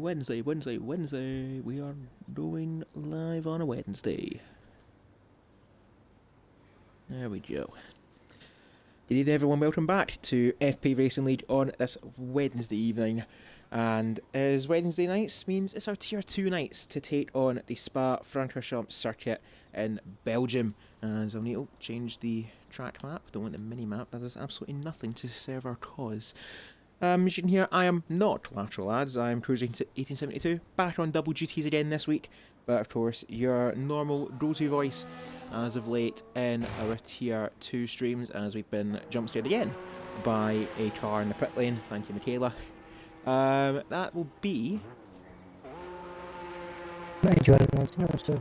Wednesday. We are doing live on a Wednesday. There we go. Good evening, everyone. Welcome back to FP Racing League on this Wednesday evening. And as Wednesday nights means it's our Tier 2 nights to take on the Spa-Francorchamps circuit in Belgium. As I'll need to change the track map. Don't want the mini-map. That does absolutely nothing to serve our cause. As you can hear, I am not lateral, lads. I am cruising to 1872, back on double duties again this week. But of course, your normal go-to voice as of late in our Tier 2 streams, as we've been jump-scared again by a car in the pit lane. Thank you, Michaela. That will be... Major, no, it's all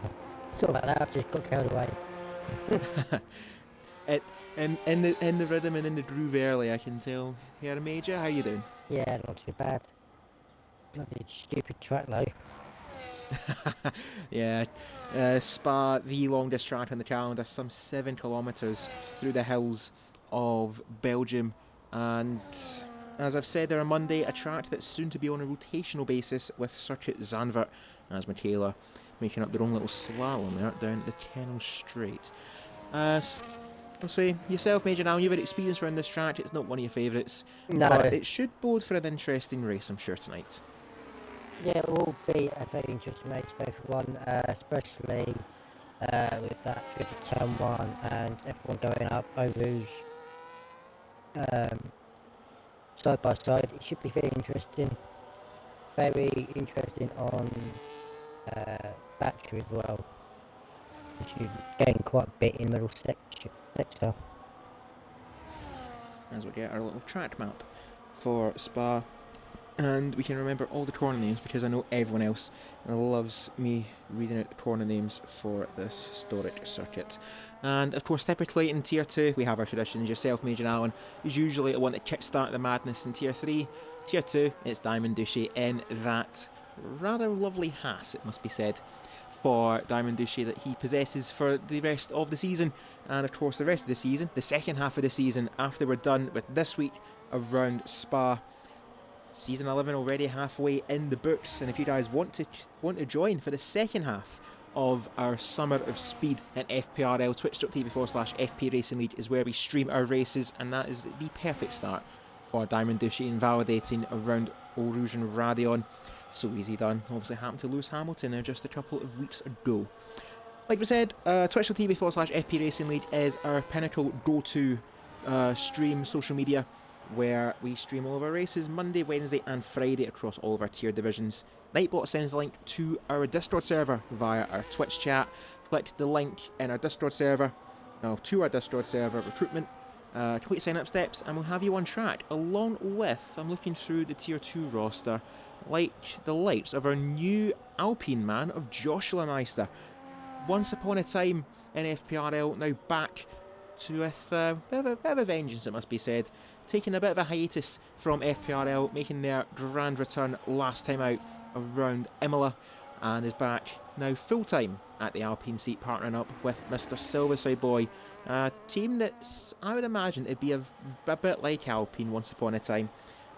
about that. I've just got carried away. in the rhythm and in the groove early, I can tell. Here, Major, how you doing? Yeah, not too bad. Bloody stupid track though. Yeah, Spa, the longest track on the calendar, some 7 kilometres through the hills of Belgium. And as I've said there on Monday, a track that's soon to be on a rotational basis with Circuit Zandvoort, as Michaela making up their own little slalom there down the Kennel Straight. I'll say, yourself, Major, now you've had experience around this track. It's not one of your favourites, No. but it should bode for an interesting race, I'm sure, tonight. Yeah, it will be a very interesting race for everyone, especially with that tricky turn one and everyone going up overs side by side. It should be very interesting. Very interesting on battery as well. Which is going quite a bit in the middle sector. As we get our little track map for Spa, and we can remember all the corner names because I know everyone else loves me reading out the corner names for this historic circuit. And of course, typically in Tier 2 we have our traditions. Yourself, Major Allen, is usually the one to kickstart the madness in Tier 3. Tier 2, it's Diamond Duchy in that rather lovely Haas, it must be said, for Diamond Duchy that he possesses for the rest of the season. And of course the rest of the season, the second half of the season, after we're done with this week around Spa, season 11 already halfway in the books. And if you guys want to join for the second half of our Summer of Speed in FPRL, twitch.tv/FP Racing League is where we stream our races, and that is the perfect start for Diamond Duchy in validating around Eau Rouge and Radion. So easy done. Obviously happened to Lewis Hamilton there just a couple of weeks ago. Like we said, twitch.tv/FP Racing League is our pinnacle go-to stream social media, where we stream all of our races Monday, Wednesday and Friday across all of our tier divisions. Nightbot sends a link to our Discord server via our Twitch chat. Click the link in our Discord server, to our Discord server recruitment, complete sign up steps, and we'll have you on track, along with, I'm looking through the Tier 2 roster, like the likes of our new Alpine man of Joshua Meister. Once upon a time in FPRL, now back to with a bit of a vengeance, it must be said. Taking a bit of a hiatus from FPRL, making their grand return last time out around Imola, and is back now full-time at the Alpine seat, partnering up with Mr. Silverside Boy. A team that's, I would imagine, it'd be a bit like Alpine once upon a time.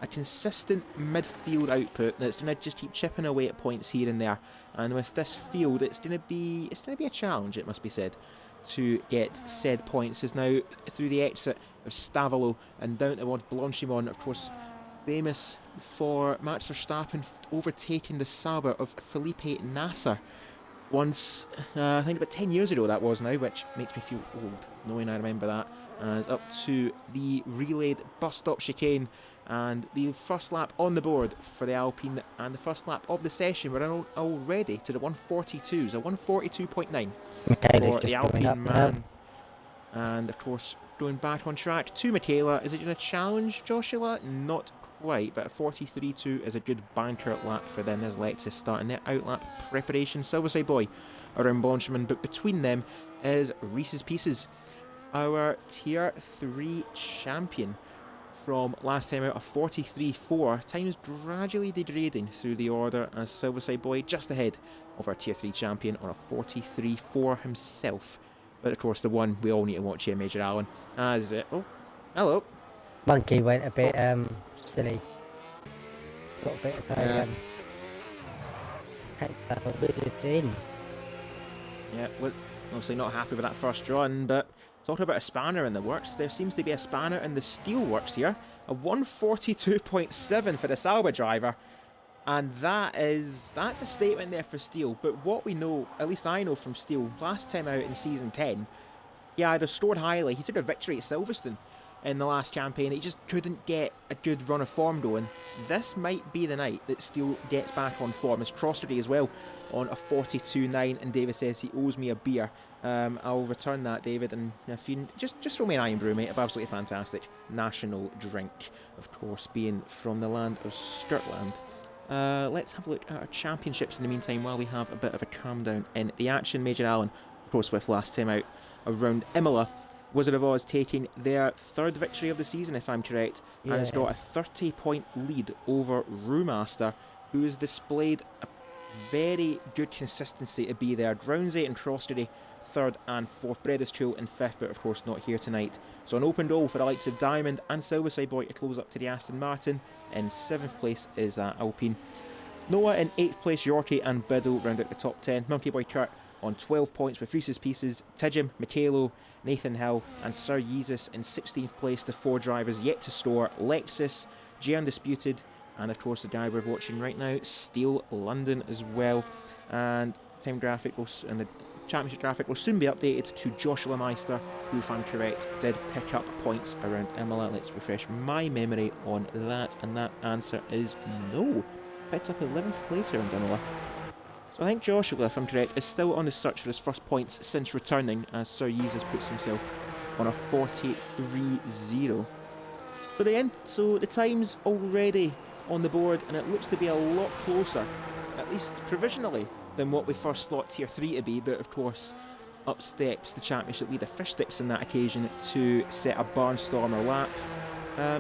A consistent midfield output that's going to just keep chipping away at points here and there. And with this field, it's going to be a challenge, it must be said, to get said points. As now through the exit of Stavolo and down towards Blanchimont, of course, famous for Max Verstappen overtaking the Sauber of Felipe Nasser once, I think about 10 years ago that was now, which makes me feel old knowing I remember that. As up to the relayed bus stop chicane, and the first lap on the board for the Alpine, and the first lap of the session. We're on already to the 142s, a 142.9 for the Alpine man. And of course, going back on track to Michaela. Is it going to challenge Joshua? Not quite, but 43.2 is a good banker lap for them as Lexus starting their outlap preparation. Silverside Boy around Blanchimont, but between them is Reese's Pieces, our Tier 3 champion from last time out, a 43.4. Times gradually degrading through the order as Silverside Boy just ahead of our Tier 3 champion on a 43.4 himself. But of course the one we all need to watch here, Major Allen, as... oh, hello. Monkey went a bit silly. Got a bit of a next lap of Wizards in. Yeah, well, obviously not happy with that first run, but talking about a spanner in the works, there seems to be a spanner in the steel works here. A 142.7 for the Sauber driver. And that's a statement there for Steele. But what we know, at least I know from Steele, last time out in Season 10, he either scored highly, he took a victory at Silverstone in the last campaign, he just couldn't get a good run of form going. This might be the night that Steele gets back on form. As Crossity as well on a 42.9, and David says he owes me a beer. I'll return that, David, and if you just throw me an iron brew, mate. It'll be absolutely fantastic. National drink, of course, being from the land of Skirtland. Let's have a look at our championships in the meantime while we have a bit of a calm down in the action. Major Allen, of course, with last time out around Imola. Wizard of Oz taking their third victory of the season, if I'm correct, and has got a 30-point lead over Brewmaster, who has displayed a very good consistency to be there. Drownsy and Crossity third and fourth. Bredescool in fifth, but of course not here tonight. So an open goal for the likes of Diamond and Silverside Boy to close up to the Aston Martin. In seventh place is Alpine. Noah in eighth place, Yorkie and Biddle round out the top 10. Monkey Boy Kurt on 12 points with Reese's Pieces, Tijim, Michaelo, Nathan Hill and Sir Yeezus in 16th place. The four drivers yet to score: Lexus, J Undisputed, and of course the guy we're watching right now, Steel London as well. And time graphic and the championship graphic will soon be updated to Joshua Meister, who, if I'm correct, did pick up points around Imola. Let's refresh my memory on that, and that answer is no. Picked up 11th place around Imola. So I think Joshua, if I'm correct, is still on the search for his first points since returning, as Sir Yeezus puts himself on a 43.0. So the time's already on the board, and it looks to be a lot closer, at least provisionally, than what we first thought Tier 3 to be. But of course, up steps the championship leader Fish Sticks on that occasion to set a barnstormer lap.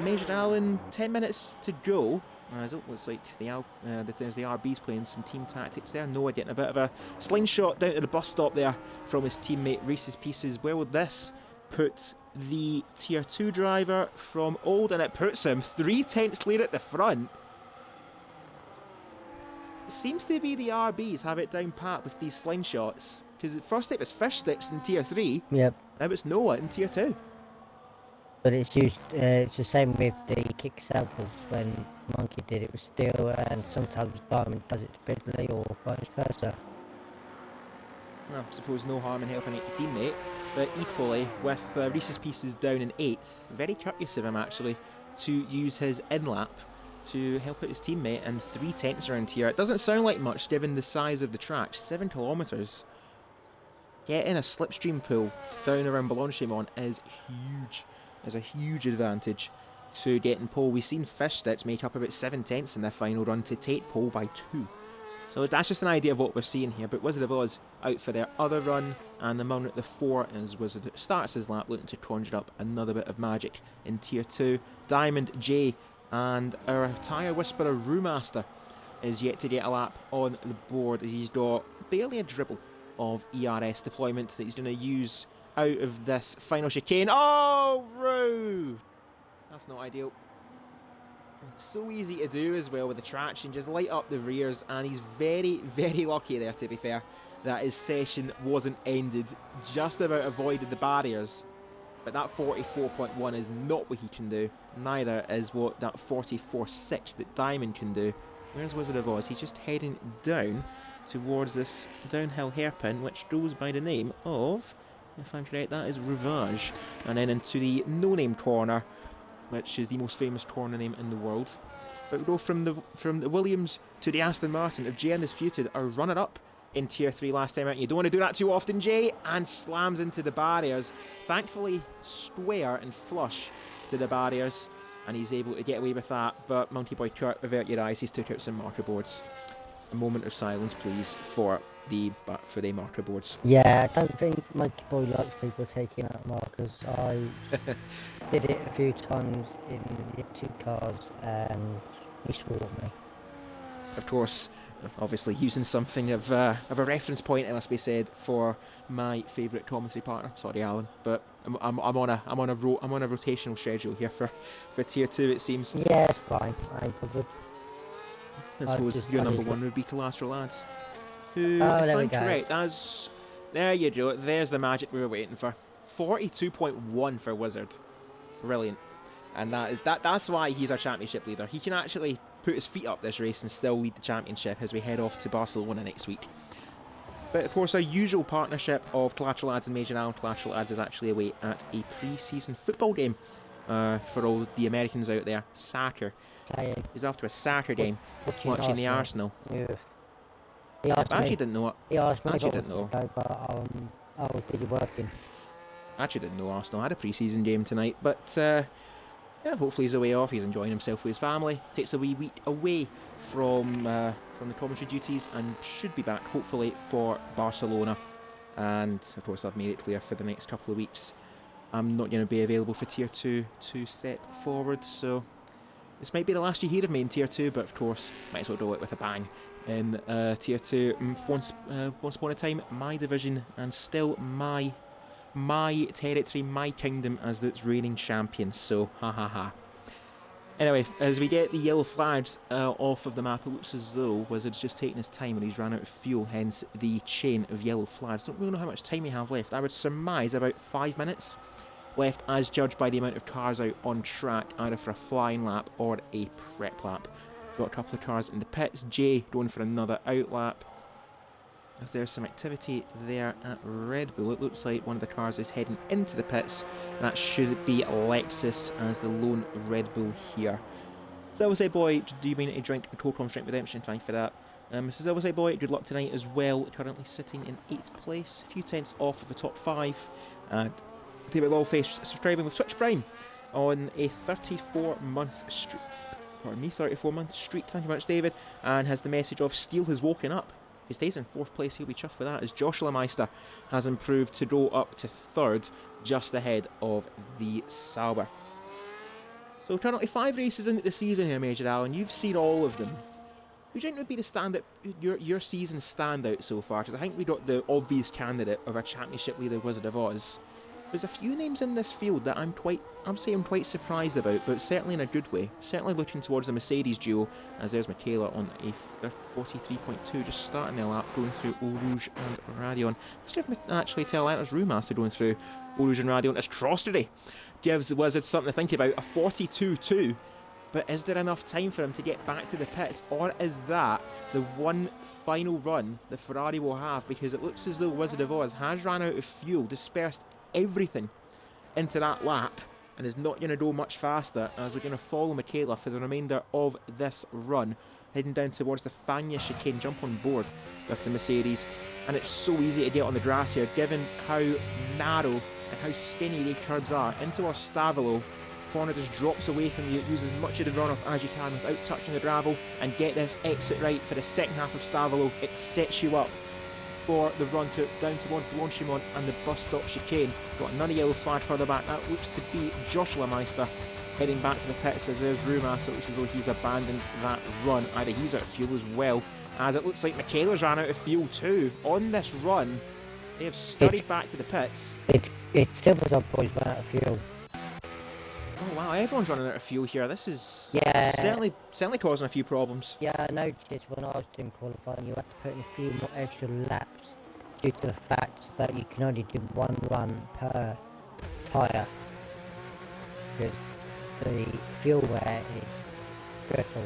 Major Allen, 10 minutes to go. As it looks like there's the RBs playing some team tactics there. Noah getting a bit of a slingshot down to the bus stop there from his teammate Reese's Pieces. Where will this put the Tier 2 driver from Old? And it puts him 3/10 clear at the front. It seems to be the RBs have it down pat with these slingshots. Because at first it was Fish Sticks in Tier 3. Yep. Now it's Noah in Tier 2. But it's used. It's the same with the kick samples. When Monkey did it with Steel, and sometimes Diamond does it to Bidley, or vice versa. Well, I suppose no harm in helping out your teammate, but equally with Reese's Pieces down in 8th, very courteous of him actually to use his in-lap to help out his teammate, and 3/10 around here. It doesn't sound like much given the size of the track, 7 kilometres. Getting a slipstream pull down around Blanchimont is huge. Is a huge advantage to getting pole. We've seen Fish Sticks make up about 7/10 in their final run to take pole by 2. So that's just an idea of what we're seeing here. But Wizard of Oz out for their other run, and the man at the 4 is Wizard starts his lap looking to conjure up another bit of magic in Tier 2. Diamond, J, and our tyre whisperer Brewmaster is yet to get a lap on the board, as he's got barely a dribble of ERS deployment that he's going to use out of this final chicane. Oh, Roo! That's not ideal. So easy to do as well with the traction, just light up the rears, and he's very, very lucky there, to be fair, that his session wasn't ended. Just about avoided the barriers, but that 44.1 is not what he can do. Neither is what that 44.6 that Diamond can do. Where's Wizard of Oz? He's just heading down towards this downhill hairpin, which goes by the name of, if I'm correct, that is Ravage. And then into the no-name corner, which is the most famous corner name in the world. But we go from the Williams to the Aston Martin of J Undisputed, our runner-up in Tier 3 last time out. You don't want to do that too often, Jay, and slams into the barriers. Thankfully, square and flush to the barriers, and he's able to get away with that. But Monkey Boy Kurt, avert your eyes, he's took out some marker boards. A moment of silence, please, for the marker boards. Yeah, I don't think Monkey Boy likes people taking out markers. I did it a few times in the two cars, and he swore at me. Of course, obviously using something of a reference point, it must be said, for my favourite commentary partner. Sorry, Alan, but I'm on a rotational schedule here for Tier 2. It seems. Yeah, it's fine. I ain't bothered. I suppose your number one would be Collateral Ads. who, Oh, if there we I'm go. correct, there you go. There's the magic we were waiting for. 42.1 for Wizard. Brilliant. And that's why he's our championship leader. He can actually put his feet up this race and still lead the championship as we head off to Barcelona next week. But of course, our usual partnership of Collateral Ads and Major Island Collateral Ads is actually away at a pre-season football game for all the Americans out there. Soccer. Playing. He's off to a soccer game watching the Arsenal. Yeah. I actually didn't know it. He asked me actually if I didn't know. wanted to go, but I was busy working. I actually didn't know Arsenal had a pre-season game tonight, but yeah, hopefully he's away off. He's enjoying himself with his family. Takes a wee week away from the commentary duties and should be back hopefully for Barcelona. And of course, I've made it clear for the next couple of weeks I'm not going to be available for Tier 2 to step forward. So this might be the last you hear of me in Tier 2, but of course, might as well do it with a bang. In Tier 2, once upon a time, my division and still my territory, my kingdom as its reigning champion. So, ha ha ha. Anyway, as we get the yellow flags off of the map, it looks as though Wizard's just taking his time and he's run out of fuel, hence the chain of yellow flags. Don't really know how much time we have left. I would surmise about 5 minutes left as judged by the amount of cars out on track, either for a flying lap or a prep lap. Got a couple of cars in the pits. Jay going for another out lap. As there's some activity there at Red Bull, it looks like one of the cars is heading into the pits. That should be Lexus as the lone Red Bull here. So I will say, boy, do you mean a drink and Cold Strength Redemption? Thank you for that. Mrs. I will say, boy, good luck tonight as well. Currently sitting in 8th place, a few tenths off of the top 5. And David Wallface subscribing with Switch Prime on a 34-month streak. Pardon me, 34-month streak. Thank you very much, David. And has the message of Steel has woken up. If he stays in 4th place, he'll be chuffed with that, as Joshua Meister has improved to go up to 3rd, just ahead of the Sauber. So currently 5 races into the season here, Major Allen. You've seen all of them. Who do you think would be the standout, your season standout so far? Because I think we got the obvious candidate of our championship leader, Wizard of Oz. There's a few names in this field that I'm quite surprised about, but certainly in a good way. Certainly looking towards the Mercedes duo, as there's Michaela on a 43.2, just starting their lap, going through Eau Rouge and Radion. Let's give me actually tell Atlas Brewmaster going through Eau Rouge and Radion. Atrocity gives the Wizards something to think about, a 42.2. But is there enough time for him to get back to the pits, or is that the one final run the Ferrari will have? Because it looks as though Wizard of Oz has ran out of fuel, dispersed everything into that lap, and is not going to go much faster, as we're going to follow Michaela for the remainder of this run, heading down towards the Fagna chicane, jump on board with the Mercedes. And it's so easy to get on the grass here, given how narrow and how skinny the curbs are. Into our Stavolo, corner just drops away from you, use as much of the runoff as you can without touching the gravel, and get this exit right for the second half of Stavolo. It sets you up for the run down towards Blanchimont and the bus stop chicane. Got another yellow flag further back. That looks to be Joshua Meister heading back to the pits, as there's Brewmaster. It looks as though he's abandoned that run. Either he's out of fuel as well, as it looks like Michaela's ran out of fuel too on this run. They have scurried back to the pits. It's Silver's up, boys, ran out of fuel. Oh wow, everyone's running out of fuel here. This is certainly causing a few problems. Yeah, I noticed when I was doing qualifying, you had to put in a few more extra laps due to the fact that you can only do one run per tyre, because the fuel wear is dreadful.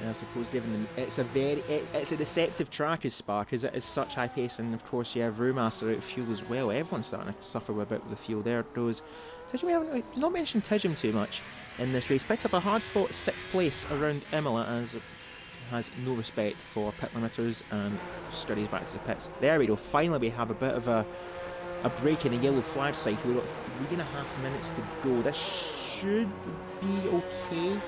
I suppose given them, it's a deceptive track as Spa, because it is such high pace, and of course you have Brewmaster out of fuel as well. Everyone's starting to suffer a bit with the fuel. There goes Tijum. We haven't not mentioned Tijum too much in this race. Picked up a hard fought 6th place around Imola, as it has no respect for pit limiters and scurries back to the pits. There we go. Finally we have a bit of a break in the yellow flag cycle. We've got 3.5 minutes to go. This should be okay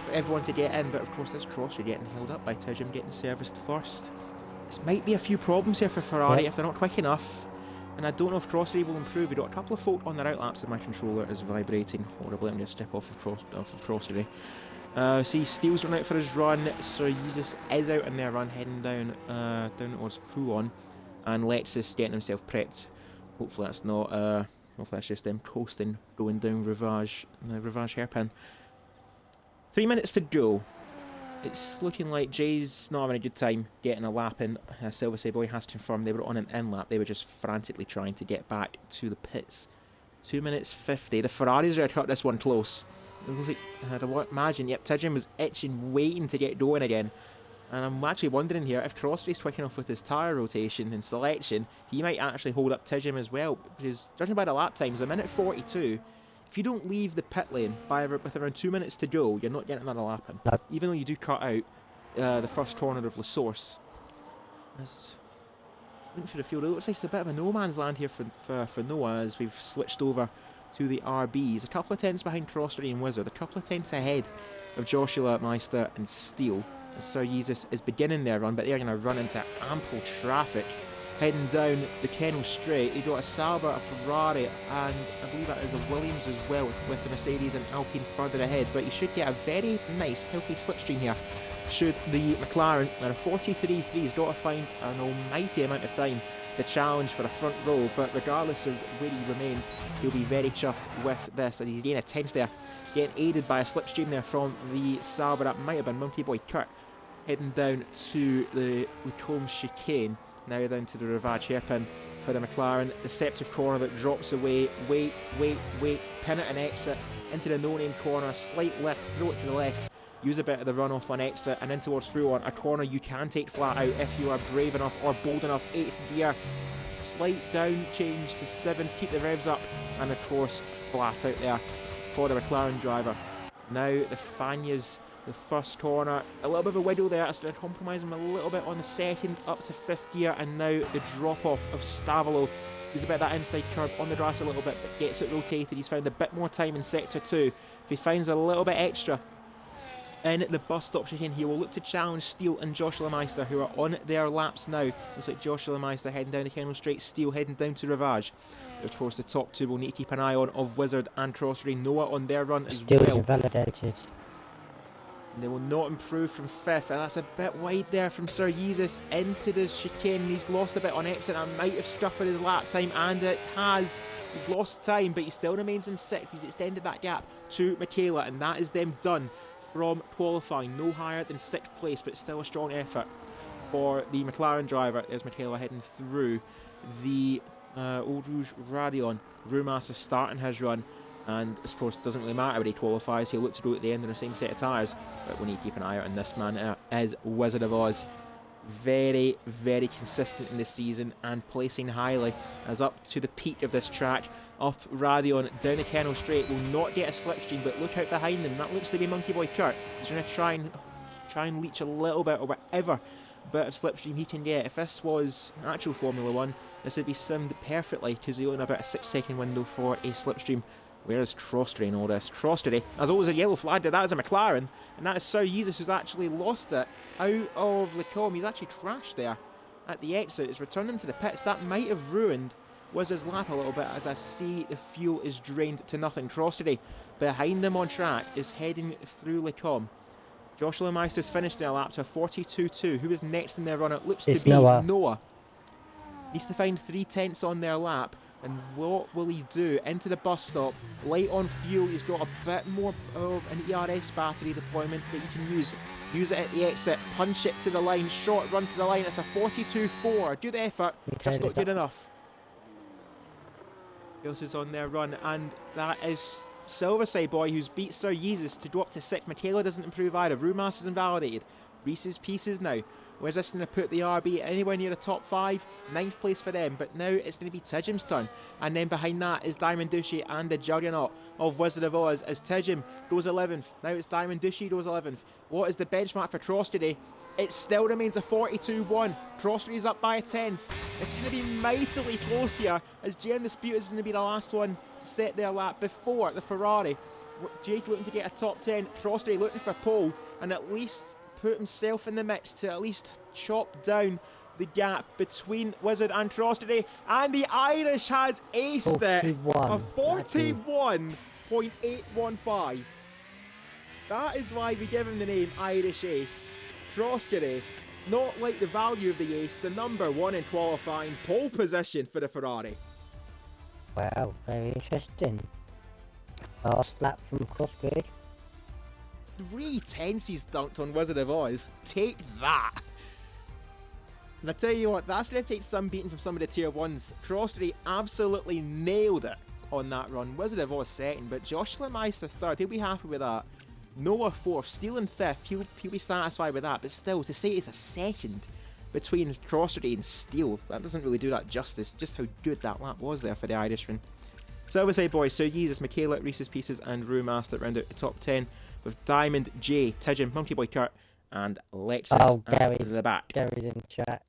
for everyone to get in, but of course this cross you're getting held up by Tijum getting serviced first. This might be a few problems here for Ferrari if they're not quick enough, and I don't know if Crossery will improve. We've got a couple of folk on their outlaps and my controller is vibrating horribly. I'm going to step off of Crossery. See, Steele's run out for his run, Sir Jesus is out in their run, heading down towards Fuon, and Lexus getting himself prepped. Hopefully that's not, hopefully that's just them coasting, going down Rivage hairpin. 3 minutes to go it's looking like Jay's not having a good time getting a lap in. Silver Boy has confirmed they were on an in lap. They were just frantically trying to get back to the pits. 2 minutes 50. The Ferraris are cut this one close. It looks like, I'd imagine, yep, Tidjum was itching, waiting to get going again. And I'm actually wondering here, if Crossley's quick enough with his tyre rotation and selection, he might actually hold up Tidjum as well. Because judging by the lap times, a minute 42, if you don't leave the pit lane with around 2 minutes to go, you're not getting another lap in. No. Even though you do cut out the first corner of La Source. Looking for the field, it looks like it's a bit of a no man's land here for Noah as we've switched over to the RBs. A couple of tenths behind Crossley and Wizard, a couple of tenths ahead of Joshua Meister and Steele. As Sir Jesus is beginning their run, but they're going to run into ample traffic. Heading down the Kennel Straight, you've got a Sauber, a Ferrari, and I believe that is a Williams as well, with the Mercedes and Alpine further ahead. But you should get a very nice, healthy slipstream here. Should the McLaren, and a 43.3 has got to find an almighty amount of time to challenge for a front row, but regardless of where he remains, he'll be very chuffed with this, and he's getting a 10th there, getting aided by a slipstream there from the Sauber. That might have been Monkey Boy Kurt, heading down to the Lacombe chicane, now down to the Rivage hairpin for the McLaren. Deceptive corner that drops away, wait, pin it and exit into the no-name corner, slight left, throw it to the left, use a bit of the runoff on exit and in towards through on a corner you can take flat out if you are brave enough or bold enough. 8th gear, slight down change to 7th, keep the revs up, and of course flat out there for the McLaren driver. Now the Fanyas, the first corner, a little bit of a wiggle there, it's going to compromise him a little bit on the second, up to 5th gear, and now the drop off of Stavolo. Use a bit of that inside curb on the grass a little bit, but gets it rotated. He's found a bit more time in sector 2. If he finds a little bit extra in the bus stop chicane, he will look to challenge Steele and Joshua Meister, who are on their laps now. Looks like Joshua Meister heading down the Kennel Straight, Steele heading down to Rivage. Of course, the top two will need to keep an eye on of Wizard and Crossley. Noah on their run as Steele's well. invalidated. They will not improve from 5th, and that's a bit wide there from Sir Jesus into the chicane. He's lost a bit on exit and might have scuppered his lap time, and it has. He's lost time, but he still remains in 6th. He's extended that gap to Michaela, and that is them done from qualifying. No higher than 6th place, but still a strong effort for the McLaren driver. There's Michaela heading through the Old Rouge Radion. Rumas is starting his run, and of course it doesn't really matter where he qualifies, he'll look to go at the end in the same set of tyres, but we need to keep an eye out on this man. Is Wizard of Oz. Very, very consistent in this season and placing highly as up to the peak of this track. Up Radion, down the Kennel Straight, will not get a slipstream, but look out behind him. That looks to be Monkey Boy Kurt. He's going to try and leech a little bit or whatever bit of slipstream he can get. If this was actual Formula 1, this would be simmed perfectly, because they only have about a 6-second window for a slipstream. Where is Crosstrey in all this? Crosstrey, as always, a yellow flag there. That is a McLaren, and that is Sir Jesus who's actually lost it out of Lacombe. He's actually crashed there at the exit. It's returned him to the pits. That might have ruined Wizard's lap a little bit, as I see the fuel is drained to nothing. Crosstrey, behind him on track, is heading through Lacombe. Joshua Meister's finished their lap to a 42.2. Who is next in their run? It looks to be Noah. Needs to find 3/10 on their lap. And what will he do? Into the bus stop, light on fuel. He's got a bit more of an ERS battery deployment that you can use. Use it at the exit, punch it to the line, short run to the line. It's a 42.4. Good effort, just not good enough. Who else is on their run? And that is Silverside Boy, who's beat Sir Jesus to go up to 6. Michaela doesn't improve either. Rumas is invalidated. Reese's Pieces now. Where's this going to put the RB anywhere near the top 5? 9th place for them, but now it's going to be Tidjum's turn. And then behind that is Diamond Duchy and the juggernaut of Wizard of Oz as Tidjum goes 11th. Now it's Diamond Duchy goes 11th. What is the benchmark for Cross today? It still remains a 42.1. Crosstrey is up by a 10th. It's going to be mightily close here, as Jay Undisputed is going to be the last one to set their lap before the Ferrari. Jake looking to get a top 10. Crosstrey looking for pole, and at least put himself in the mix to at least chop down the gap between Wizard and Crosstrey, and the Irish has aced it. A 41.815. That is why we give him the name Irish Ace. Crosstrey, not like the value of the ace, the number 1 in qualifying, pole position for the Ferrari. Wow, very interesting. Last lap from Crosstrey. 3 tenths he's dunked on Wizard of Oz. Take that. And I tell you what, that's going to take some beating from some of the tier 1s. Crossstreet absolutely nailed it on that run. Wizard of Oz second, but Josh Lemeister third. He'll be happy with that. Noah fourth. Steele in fifth. He'll be satisfied with that. But still, to say it's a second between Crossstreet and Steele, that doesn't really do that justice. Just how good that lap was there for the Irishman. So I would say, boys, Sir Jesus, Michaela, Reese's Pieces, and Brewmaster round out the top 10 with Diamond, Jay, Tidgeon, Monkey Boy Kurt, and Lexus Gary, at the back. Gary's in chat.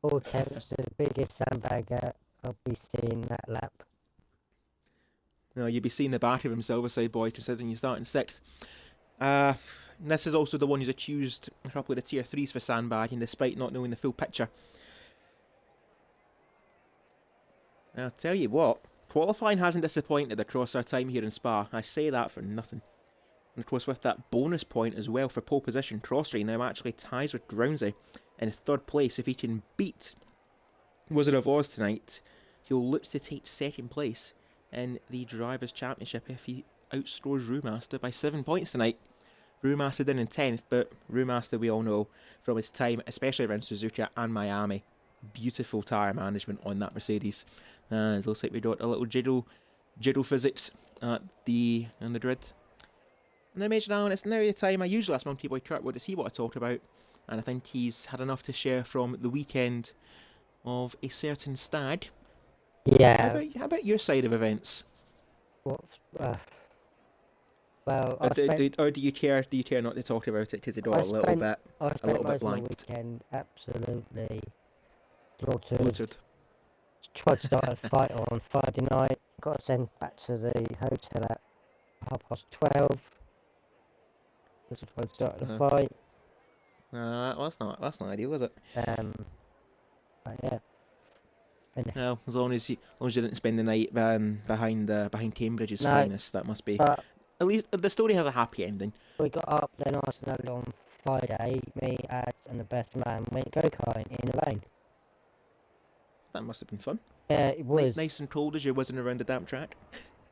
All attempts to the biggest sandbagger I'll be seeing that lap. No, you'll be seeing the back of himself, I say, boy, considering you're starting sixth. This is also the one who's accused probably the tier 3s for sandbagging, despite not knowing the full picture. I'll tell you what, qualifying hasn't disappointed across our time here in Spa. I say that for nothing. And of course, with that bonus point as well for pole position, Crossstreet now actually ties with Drownsy in third place. If he can beat Wizard of Oz tonight, he'll look to take second place in the Drivers' Championship if he outscores Brewmaster by 7 points tonight. Brewmaster down in 10th, but Brewmaster, we all know from his time, especially around Suzuka and Miami, beautiful tyre management on that Mercedes. And it looks like we got a little jiddle physics at the grid. And I mentioned Alan, it's now the time I usually ask Monkey Boy Kurt what does he want to talk about, and I think he's had enough to share from the weekend of a certain stag. Yeah. How about your side of events? What? Well, Or do you care? Do you care not to talk about it because you got a little bit blanked? Weekend absolutely slaughtered. Slaughtered. Tried to start a fight on Friday night. Got sent back to the hotel at 12:30. That's if I'd started a fight. Well, that's not ideal, is it? But yeah. Well, as long as you didn't spend the night behind Cambridge's finest, that must be. But at least the story has a happy ending. we got up then nice and early on Friday. Me, Ads, and the best man went go-karting in the rain. That must have been fun. Yeah, it was. Nice and cold as you're whizzing around the damp track.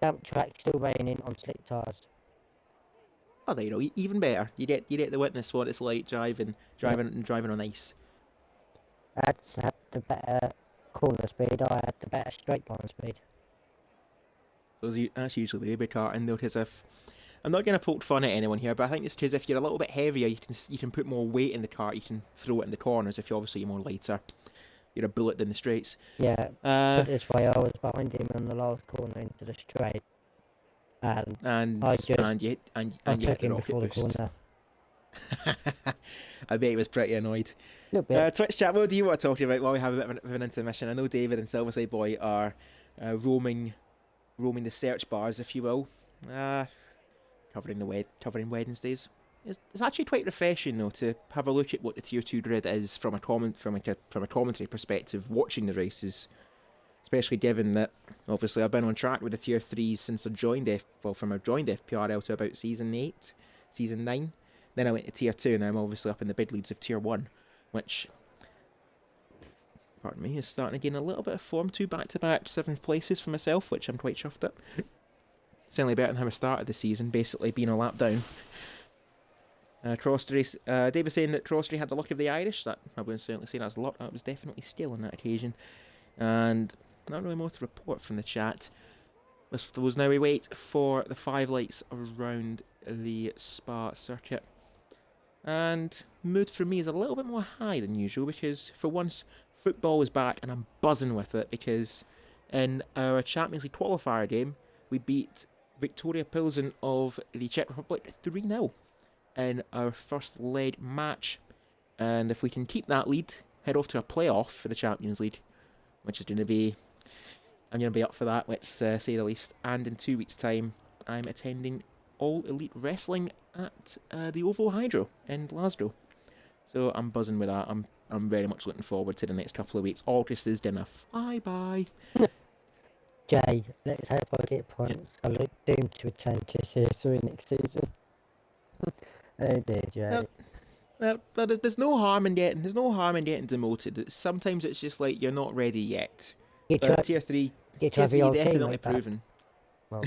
Damp track, still raining on slick tyres. Oh, there you go. Even better. You get to witness what it's like driving on ice. Ads had the better corner speed. I had the better straight line speed. So that's usually the big car, and notice if I'm not going to poke fun at anyone here, but I think it's because if you're a little bit heavier, you can put more weight in the car. You can throw it in the corners. If you're more lighter, you're a bullet in the straights. Yeah. Put this way, I was behind him on the last corner into the straight, and I took him before the corner. I bet he was pretty annoyed. Twitch chat, what do you want to talk about while we have a bit of an intermission? I know David and Silverside Boy are roaming the search bars, if you will, covering Wednesdays. It's actually quite refreshing though to have a look at what the tier 2 grid is from a commentary perspective, watching the races, especially given that obviously I've been on track with the tier 3s since I joined FPRL to about season 9. Then I went to tier 2, and I'm obviously up in the big leads of tier 1, which, pardon me, is starting to gain a little bit of form. 2 back-to-back 7th places for myself, which I'm quite chuffed at. Certainly better than how I started the season, basically being a lap down. Crossstreet, Dave was saying that Crossstreet had the luck of the Irish. That I wouldn't certainly say that's luck. That was definitely skill on that occasion. And not really more to report from the chat. Now we wait for the 5 lights around the Spa circuit. And mood for me is a little bit more high than usual because for once football is back and I'm buzzing with it because in our Champions League qualifier game we beat Victoria Pilsen of the Czech Republic 3-0 in our first leg match, and if we can keep that lead, head off to a playoff for the Champions League, which is going to be, I'm going to be up for that, let's say the least. And in 2 weeks' time I'm attending All Elite Wrestling at the OVO Hydro in Glasgow, so I'm buzzing with that. I'm very much looking forward to the next couple of weeks. August is gonna fly by. Jay, let's hope I get points. I look doomed to a change this year, so next season. Oh dear, Jay. Well, there's no harm in getting demoted. Sometimes it's just like you're not ready yet. Tier 3, definitely proven. Well.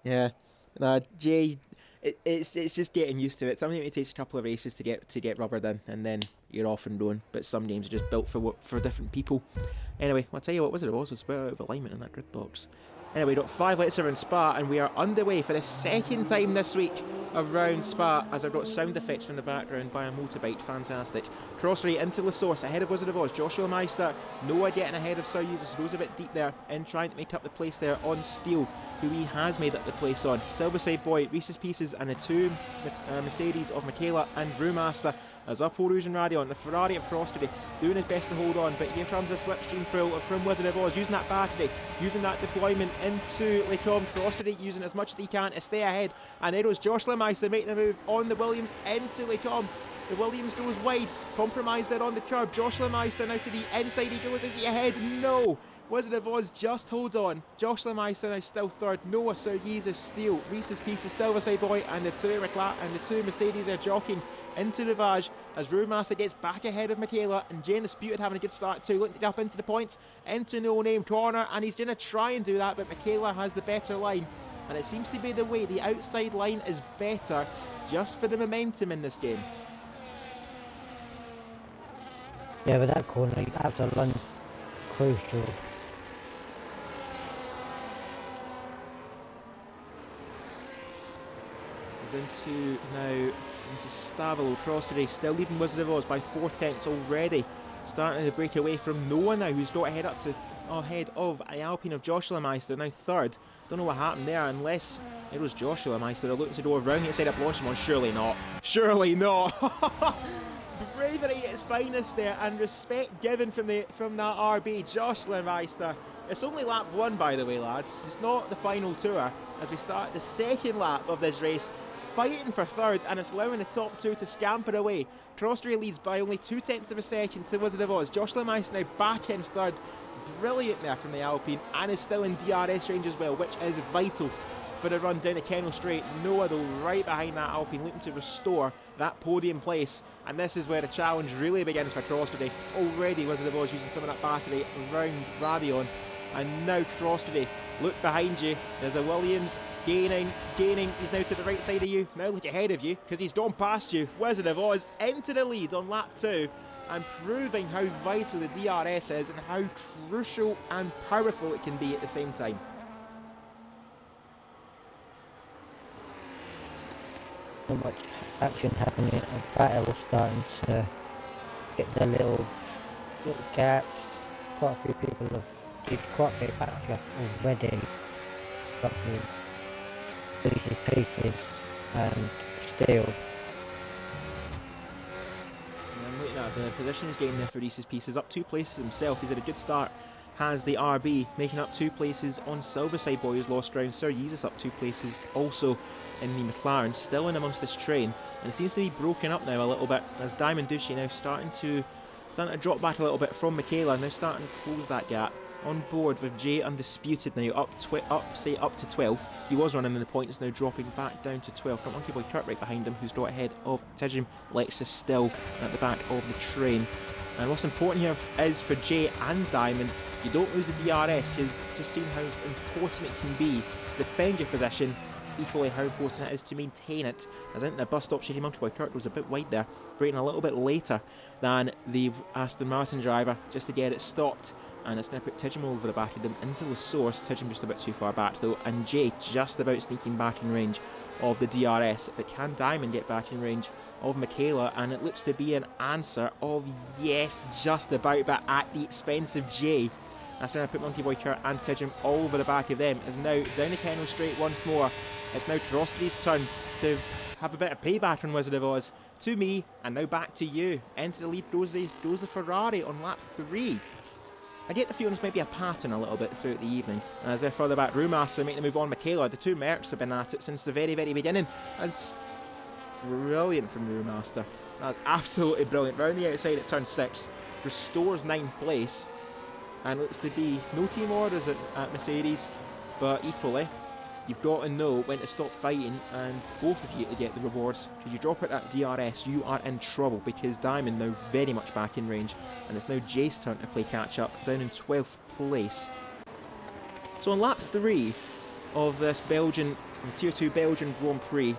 Yeah. Jay It's just getting used to it. Something it takes a couple of races to get rubbered in, and then you're off and going. But some games are just built for different people. Anyway, I'll tell you what Wizard of Oz was about out of alignment in that grid box. Anyway, we've got 5 laps around Spa, and we are underway for the second time this week around Spa, as I've got sound effects from the background by a motorbike. Fantastic. Crossray into La Source, ahead of Wizard of Oz. Joshua Meister, Noah getting ahead of Sir Users, goes a bit deep there, and trying to make up the place there on Steel, who he has made up the place on. Silverside Boy, Reese's Pieces, and the 2 Mercedes of Michaela and Brewmaster, as up Rouge and Radion, the Ferrari of Frostery, doing his best to hold on, but here comes a slipstream pull from Wizard of Oz, using that battery, using that deployment into Lecom. Frostery using as much as he can to stay ahead, and there goes Josh Lemeister making the move on the Williams into Lecom. The Williams goes wide, compromised there on the curb. Josh Lemeister now to the inside, he goes, is he ahead? No! Wizard of Oz just holds on. Josh Lemeister now still third. Noah, Sir Jesus, Steele, Reese's Pieces, Silverside Boy, and the 2 Mercedes are jockeying into Rivage as Brewmaster gets back ahead of Michaela, and Jane Disputed having a good start too, looking to get up into the points, into No Name corner, and he's going to try and do that, but Michaela has the better line, and it seems to be the way the outside line is better just for the momentum in this game. Yeah, with that corner, you have to run crucial. Into Stavilo. Frostery still leading Wizard of Oz by 4 tenths already. Starting to break away from Noah now, who's got ahead of the Alpine of Joshua Meister, now third. Don't know what happened there, unless it was Joshua Meister. They're looking to go around the outside of Blossom. Surely not. Surely not. Bravery at its finest there, and respect given from that RB, Joshua Meister. It's only lap 1, by the way, lads. It's not the final tour, as we start the second lap of this race, fighting for third, and it's allowing the top 2 to scamper away. Crossray leads by only 2 tenths of a second to Wizard of Oz. Josh Lemeister now back in third. Brilliant there from the Alpine, and is still in DRS range as well, which is vital for the run down the Kennel Straight. Noah, though, right behind that Alpine, looking to restore that podium place, and this is where the challenge really begins for Crossray. Already Wizard of Oz using some of that battery around Radion, and now Crossray, look behind you, there's a Williams gaining, he's now to the right side of you, now look ahead of you, because he's gone past you. Wizard of Oz into the lead on lap 2, and proving how vital the DRS is, and how crucial and powerful it can be at the same time. Not much action happening at the battle, starting to get the little gaps. Quite a few people have did quite a bit of backdraft already, but with Pieces and Steel. I'm looking at the positions game there for Reese's Pieces, up 2 places himself. He's had a good start, has the RB, making up 2 places on Silverside Boy, who's lost ground. Sir Jesus up 2 places also in the McLaren, still in amongst this train, and it seems to be broken up now a little bit, as Diamond Duchy now starting to drop back a little bit from Michaela, now starting to close that gap. On board with Jay Undisputed now up to 12. He was running in the points, now dropping back down to 12. Got Monkey Boy Kurt right behind him, who's got ahead of Tidgem. Lexus still at the back of the train. And what's important here is for Jay and Diamond, you don't lose the DRS, because just seeing how important it can be to defend your position, equally how important it is to maintain it. As I think the bus stop, Shady Monkey Boy Kurt was a bit wide there, braking a little bit later than the Aston Martin driver just to get it stopped. And it's going to put Tidgem over the back of them into the source. Tidgem just a bit too far back though, and Jay just about sneaking back in range of the DRS. But can Diamond get back in range of Michaela? And it looks to be an answer of yes, just about, but at the expense of Jay. That's going to put Monkey Boy Kurt and Tidgem all over the back of them. Is now down the Kennel Straight once more. It's now Crossbury's turn to have a bit of payback on Wizard of Oz. To me, and now back to you. Into the lead goes the Ferrari on lap 3. I get the feeling there's maybe a pattern a little bit throughout the evening. As they're further back, Brewmaster making the move on Michaela. The 2 Mercs have been at it since the very, very beginning. That's brilliant from Brewmaster. That's absolutely brilliant. Round the outside at turn 6, restores 9th place, and looks to be no team orders at Mercedes, but equally, you've got to know when to stop fighting, and both of you to get the rewards. Because you drop it at DRS, you are in trouble, because Diamond now very much back in range, and it's now Jay's turn to play catch up, down in 12th place. So on lap 3 of this Tier 2 Belgian Grand Prix,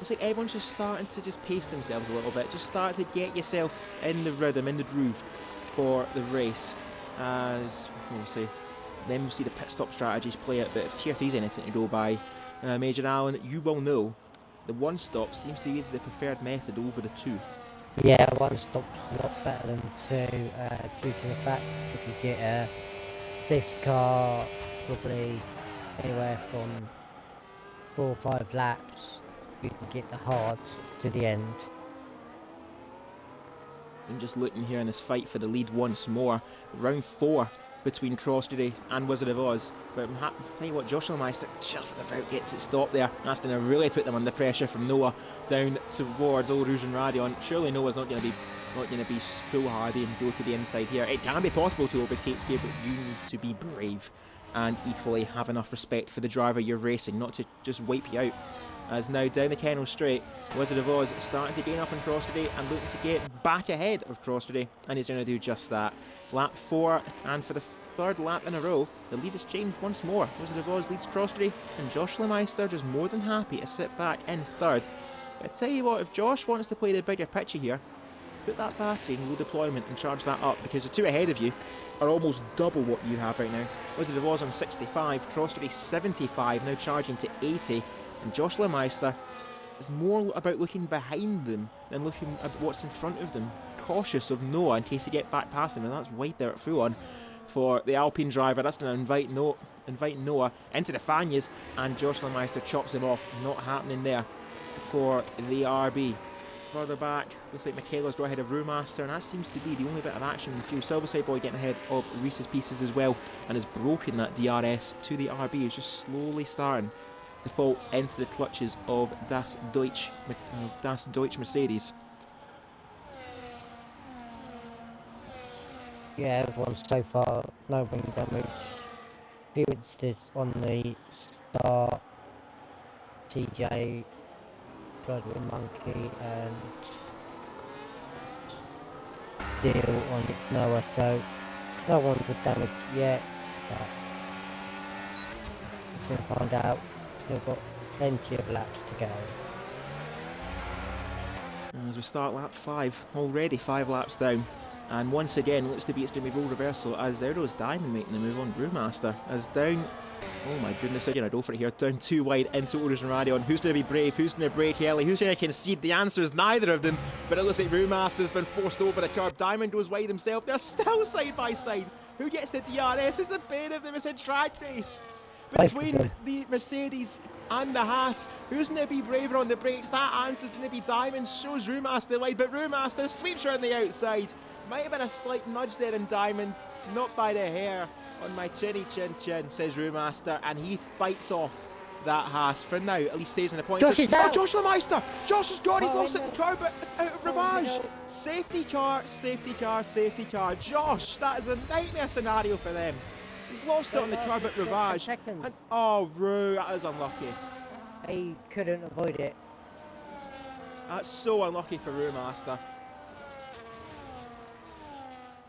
Looks like everyone's just starting to just pace themselves a little bit. Just start to get yourself in the rhythm, in the groove for the race. As we'll see, then we'll see the pit stop strategies play out. But if Tier 3 is anything to go by, Major Allen, you will know the one stop seems to be the preferred method over the two. Yeah, one stop's a lot better than two, due to the fact if you get a safety car, probably anywhere from 4 or 5 laps, you can get the hards to the end. I'm just looking here in this fight for the lead once more. Round 4 between Crossduty and Wizard of Oz. But I'll tell you what, Joshua Meister just about gets it stopped there. That's going to really put them under pressure from Noah down towards Old Rouge and Radion. Surely Noah's not going to be foolhardy and go to the inside here. It can be possible to overtake here, but you need to be brave and equally have enough respect for the driver you're racing, not to just wipe you out. As now down the Kennel Straight, Wizard of Oz starting to gain up on Crossduty and looking to get back ahead of Crossduty, and he's going to do just that. Lap 4, and for the 3rd lap in a row, the lead has changed once more. Wizard of Oz leads Crossduty, and Josh Lemeister just more than happy to sit back in 3rd. But I tell you what, if Josh wants to play the bigger picture here, put that battery in low deployment and charge that up, because the two ahead of you are almost double what you have right now. Wizard of Oz on 65, Crossduty 75, now charging to 80. And Josh Lemeister is more about looking behind them than looking at what's in front of them. Cautious of Noah in case they get back past him, and that's wide there at full on for the Alpine driver. That's going to invite Noah into the Fanyas, and Josh Lemeister chops him off. Not happening there for the RB. Further back, looks like Michaela's draw ahead of Brewmaster, and that seems to be the only bit of action in the field. Silverside Boy getting ahead of Reese's Pieces as well, and has broken that DRS to the RB, who's just slowly starting to fall into the clutches of Das Deutsch Mercedes. Yeah, everyone's so far no wing damage. Appearances on the start, TJ, Bloodwind Monkey and Steel on Noah, so no one's with damage yet, but we'll soon find out. Still got plenty of laps to go. As we start lap 5, already 5 laps down, and once again looks to be it's going to be role reversal as Euro's Diamond making the move on Brewmaster, as down, oh my goodness, again I go for it here, down too wide into Oris and Radion. Who's going to be brave, who's going to break early, who's going to concede? The answer is neither of them, but it looks like Brewmaster's been forced over the curb. Diamond goes wide himself, they're still side by side. Who gets the DRS? It's the pain of them, it's a track race between the Mercedes and the Haas. Who's going to be braver on the brakes? That answer's going to be Diamond. Shows Brewmaster wide, but Brewmaster sweeps her on the outside. Might have been a slight nudge there in Diamond, not by the hair on my chinny chin chin, says Brewmaster, and he fights off that Haas. For now, at least stays in the points. Josh is out. Josh Lemeister! Josh has gone, he's lost at the car, but out of Ravage. no. Safety car, safety car, safety car. Josh, that is a nightmare scenario for them. He's lost it on the curb at Ravage. And, oh, Roo, that is unlucky. He couldn't avoid it. That's so unlucky for Brewmaster.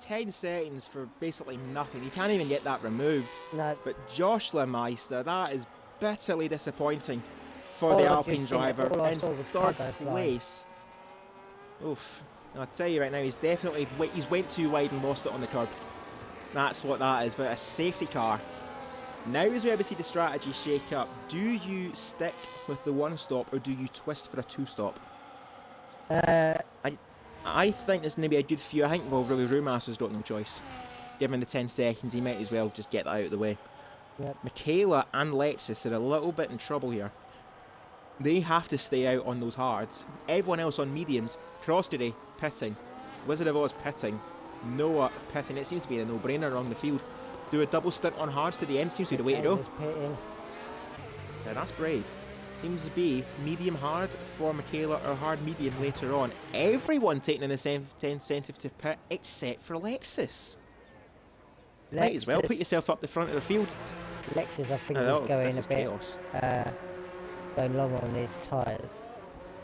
10 seconds for basically nothing. He can't even get that removed. No. But Josh Lemeister, that is bitterly disappointing for the Alpine driver in 3rd place. Oof. I'll tell you right now, he's went too wide and lost it on the curb. That's what that is, but a safety car. Now is where we see the strategy shake up. Do you stick with the one stop or do you twist for a two stop? I think it's going to be a good few. I think, well, really, Brewmaster's got no choice. Given the 10 seconds, he might as well just get that out of the way. Yep. Michaela and Lexus are a little bit in trouble here. They have to stay out on those hards. Everyone else on mediums. Crossduty pitting. Wizard of Oz pitting. Noah pitting. It seems to be a no-brainer along the field. Do a double stint on hards to the end seems to be the way to go. Now that's brave. Seems to be medium hard for Michaela or hard medium later on. Everyone taking an incentive to pit except for Lexus. Might as well put yourself up the front of the field. Lexus, I think, is going a bit going long on his tyres.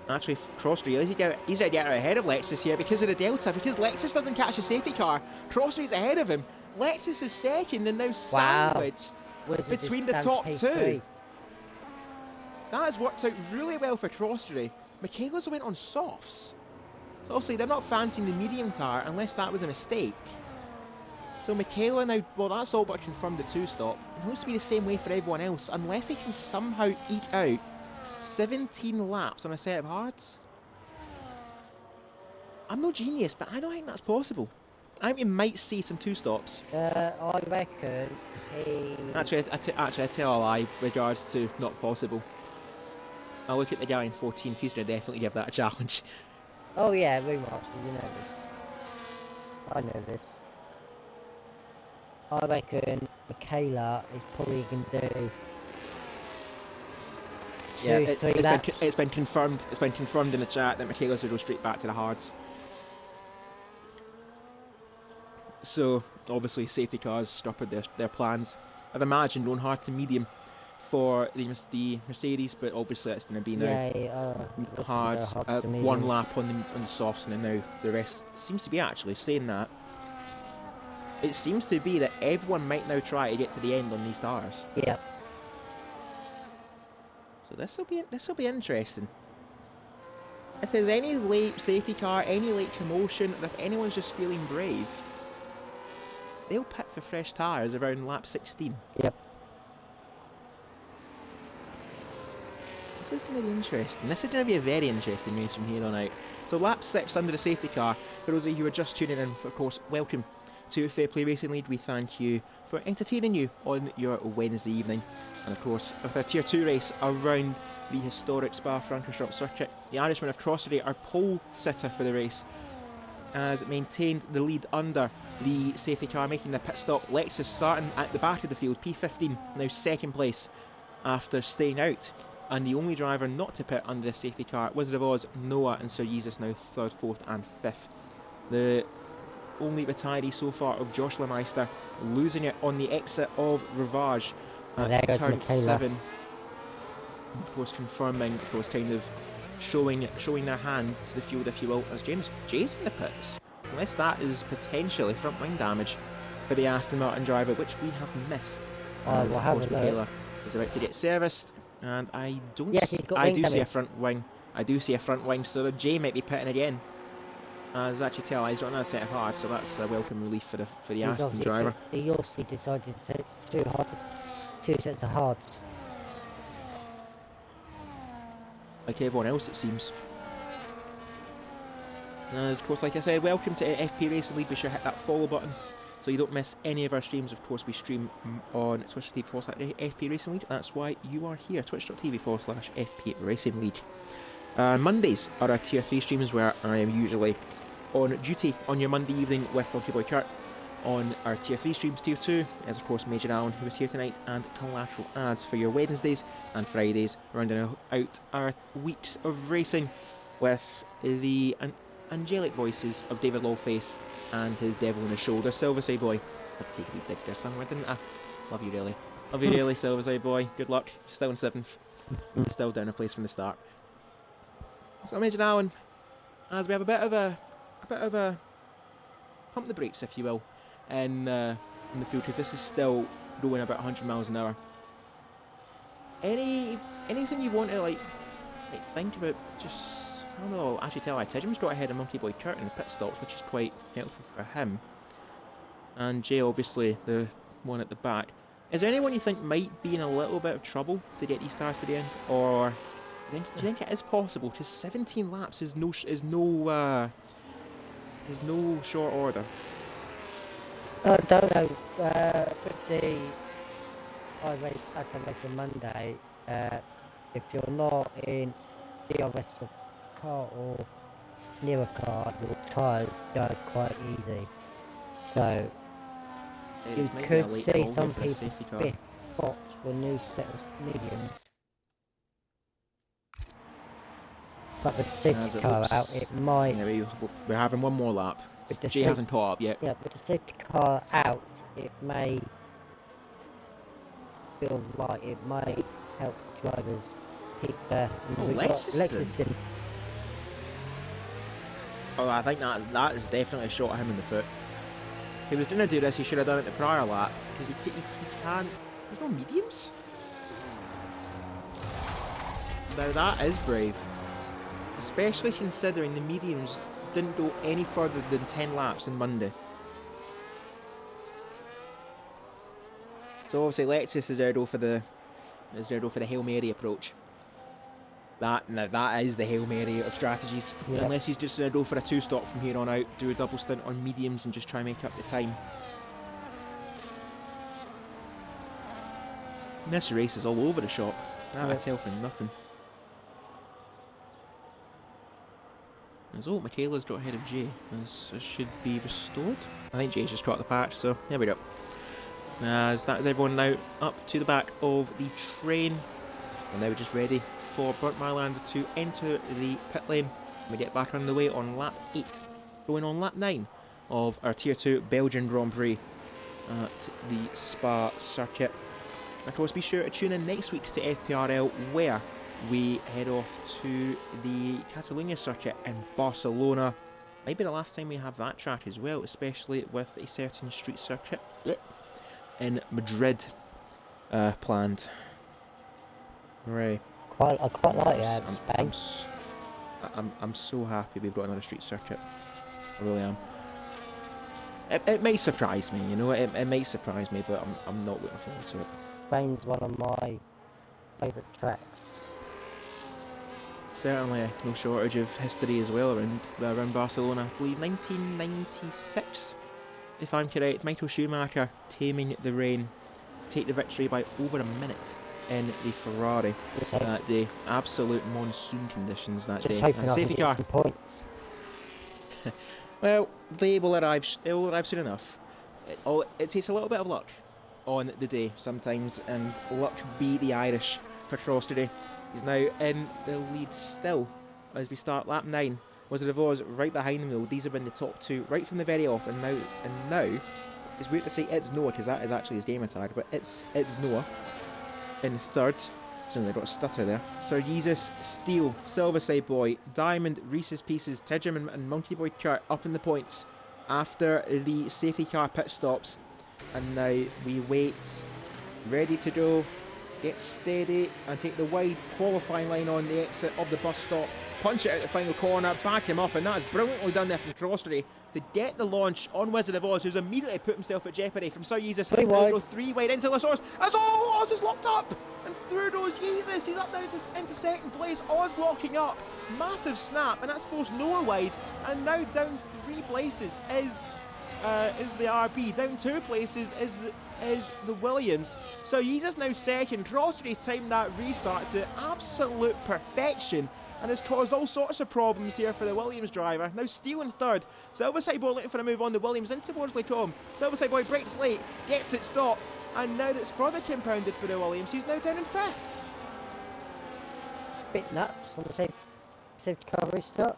Actually, Crossduty, he's ready to get out ahead of Lexus here because of the delta. Because Lexus doesn't catch a safety car, Crossduty's ahead of him. Lexus is second and now sandwiched between the top two. That has worked out really well for Crossery. Michaela's went on softs. So obviously they're not fancying the medium tyre unless that was a mistake. So Michaela now, well, that's all but confirmed the 2-stop. It looks to be the same way for everyone else, unless they can somehow eke out 17 laps on a set of hards. I'm no genius, but I don't think that's possible. I think we might see some 2-stops. I reckon he... Actually, I tell a lie regards to not possible. I'll look at the guy in 14th, he's going to definitely give that a challenge. Oh yeah, remarks, you know this. I know this. I reckon Michaela is probably going to do it's been confirmed. It's been confirmed in the chat that Michaela's will go straight back to the hards. So obviously, safety cars scuppered their plans. I'd imagine going hard to medium for the Mercedes, but obviously it's going to be now hards. One lap on the softs, and then now the rest seems to be actually saying that. It seems to be that everyone might now try to get to the end on these tires. Yeah. So this will be interesting. If there's any late safety car, any late commotion, or if anyone's just feeling brave, they'll pit for fresh tyres around lap 16. Yep. This is going to be interesting. This is going to be a very interesting race from here on out. So lap 6 under the safety car. For those of you who are just tuning in, of course, welcome to Fair Play Racing League. We thank you for entertaining you on your Wednesday evening. And of course, with our Tier 2 race around the historic Spa-Francorchamps circuit, the Irishman of Crossery, our pole sitter for the race, has maintained the lead under the safety car, making the pit stop. Lexus starting at the back of the field, P15, now second place after staying out. And the only driver not to pit under the safety car, Wizard of Oz, Noah and Sir Jesus now 3rd, 4th and 5th. The only retiree so far of Josh Lemeister losing it on the exit of Rivage at turn 7. Of course confirming, of course kind of showing their hand to the field, if you will, as James J's in the pits. Unless that is potentially front wing damage for the Aston Martin driver, which we have missed. As of course Michaela is about to get serviced, and I don't. Yes, I do see a front wing. I do see a front wing, so Jay might be pitting again. As actually tell, he's got another set of hards, so that's a welcome relief for the Aston driver. He also decided to take two sets of hards. Like everyone else, it seems. And of course, like I said, welcome to FP Racing League. Be sure to hit that follow button so you don't miss any of our streams. Of course, we stream on twitch.tv/FP Racing League. That's why you are here, twitch.tv/FP Racing League. Mondays are our Tier 3 streams, where I am usually on duty on your Monday evening with Donkey Boy Kurt. On our Tier 3 streams, Tier 2 is of course Major Allen, who is here tonight, and Collateral Ads for your Wednesdays and Fridays, rounding out our weeks of racing with the angelic voices of David Lawface and his devil in his shoulder, Silverside Boy. Let's take a wee dig there somewhere, didn't I? Love you really. Love you really, Silverside Boy. Good luck. You're still in 7th. Still down a place from the start. So Major Allen, as we have a bit of a pump the brakes, if you will, in the field, because this is still going about 100 miles an hour. Anything you want to like think about? Just, I don't know. Actually, tell I Tidjum's got ahead of Monkey Boy Kurt in the pit stops, which is quite helpful for him. And Jay, obviously, the one at the back. Is there anyone you think might be in a little bit of trouble to get these stars to the end, or do you think it is possible? Because 17 laps is no short order. I don't know. With the I race on Monday, if you're not in the rest of the car or near a car, your tyres go quite easy. So you could see some people bit spots for a new set of mediums. But with the safety car out, it might... Yeah, we're having one more lap. Jay hasn't caught up yet. Yeah, with the safety car out, it may feel like it may help drivers keep their... Lexus didn't. Oh, I think that is definitely a shot at him in the foot. If he was going to do this, he should have done it the prior lap, because he can't... There's no mediums? Now that is brave. Especially considering the mediums didn't go any further than 10 laps on Monday. So obviously Lexus is there though for the Hail Mary approach. Now that is the Hail Mary of strategies. Yeah. Unless he's just going to go for a 2-stop from here on out, do a double stint on mediums and just try and make up the time. And this race is all over the shop. That I tell for nothing. As Michaela's got ahead of Jay. This should be restored. I think Jay's just caught the patch, so there we go. As that is everyone now up to the back of the train. And now we're just ready for Burnt Marlander to enter the pit lane. We get back on the way on lap 8. Going on lap 9 of our Tier 2 Belgian Grand Prix at the Spa circuit. Of course, be sure to tune in next week to FPRL, where we head off to the Catalunya circuit in Barcelona. Might be the last time we have that track as well, especially with a certain street circuit in Madrid planned. Right. I quite like that space. I'm so happy we've got another street circuit. I really am. It may surprise me, you know. It may surprise me, but I'm not looking forward to it. Spain's one of my favourite tracks. Certainly no shortage of history as well around Barcelona. I believe 1996, if I'm correct. Michael Schumacher taming the rain to take the victory by over a minute in the Ferrari that day. Absolute monsoon conditions that day. And safety car. Points. Well, it will arrive soon enough. It takes a little bit of luck on the day sometimes, and luck beat the Irish for Cross today. He's now in the lead still as we start lap 9. Wizard of Oz right behind him though. These have been the top two right from the very off, and now it's weird to say it's Noah because that is actually his gamer tag, but it's Noah in third. Certainly got a stutter there. Sir Jesus, Steel, Silverside Boy, Diamond, Reese's Pieces, Tidgem and Monkey Boy Kurt up in the points after the safety car pit stops. And now we wait, ready to go, get steady and take the wide qualifying line on the exit of the bus stop. Punch it out the final corner, back him up, and that is brilliantly done there from Crosstory to get the launch on Wizard of Oz, who's immediately put himself at jeopardy from Sir Jesus. 3 wide. 3 wide into Lasource, as Oz is locked up! And through goes Jesus, he's up there into second place. Oz locking up, massive snap, and that's forced Noah wide, and now down 3 places is the RB, down 2 places is the Williams. So Jesus now second. Crosstory's timed that restart to absolute perfection, and has caused all sorts of problems here for the Williams driver. Now Steele in third. Silverside Boy looking for a move on the Williams in towards Lacombe. Silverside Boy breaks late, gets it stopped, and now that's further compounded for the Williams. He's now down in 5th. Bit nuts on the safety car restart.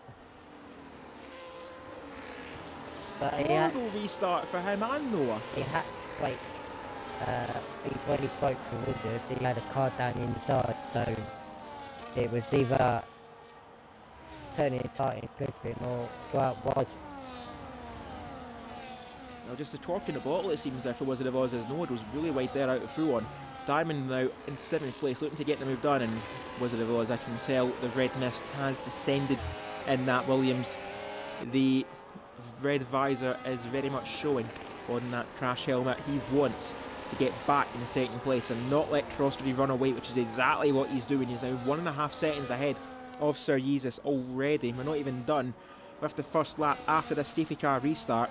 But Horrible restart for him and Noah. He had to wait. When he broke the Wizard, he had a car down inside, so it was either turning it tight and clipping or go out wide. Now just a torque in the bottle it seems there for Wizard of Oz, as Noah was really wide there out of through one. Diamond now in 7th place, looking to get the move done, and Wizard of Oz, I can tell the red mist has descended in that Williams. The red visor is very much showing on that crash helmet. He wants to get back in the 2nd place and not let Crosstory run away, which is exactly what he's doing. He's now 1.5 seconds ahead of Sir Jesus already. We're not even done with the first lap after the safety car restart.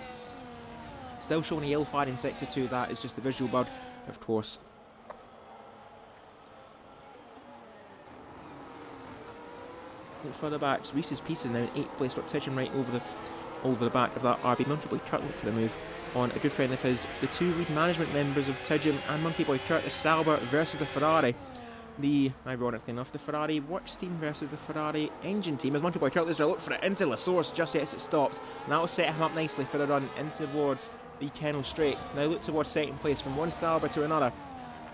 Still showing a yellow flag in sector 2. That is just the visual bird, of course. Look further back, Reese's Pieces now in 8th place, got Tidgem right over the back of that RB. Monkey Boy Kurt looked for the move on a good friend of his. The 2 lead management members of Tidgem and Monkey Boy Kurt, the Sauber versus the Ferrari. Ironically enough, the Ferrari works team versus the Ferrari engine team, as Monkey Boy Kurt loses a look for it into La Source just as it stopped. And that will set him up nicely for the run in towards the Kennel Straight. Now look towards 2nd place from one Sauber to another.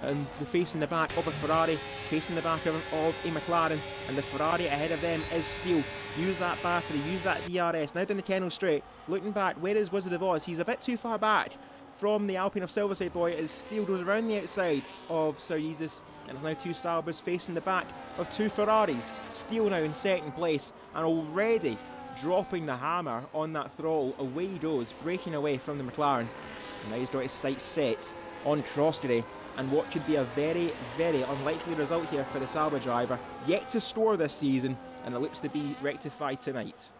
And the facing the back of a Ferrari, facing the back of a McLaren, and the Ferrari ahead of them is Steele. Use that battery, use that DRS. Now down the Kennel Straight, looking back, where is Wizard of Oz? He's a bit too far back from the Alpine of Silverside Boy as Steele goes around the outside of Sir Jesus And it's now two Saubers facing the back of two Ferraris. Steele now in second place and already dropping the hammer on that throttle. Away he goes, breaking away from the McLaren. And now he's got his sights set on cross today. And what could be a very, very unlikely result here for the Sauber driver. Yet to score this season, and it looks to be rectified tonight.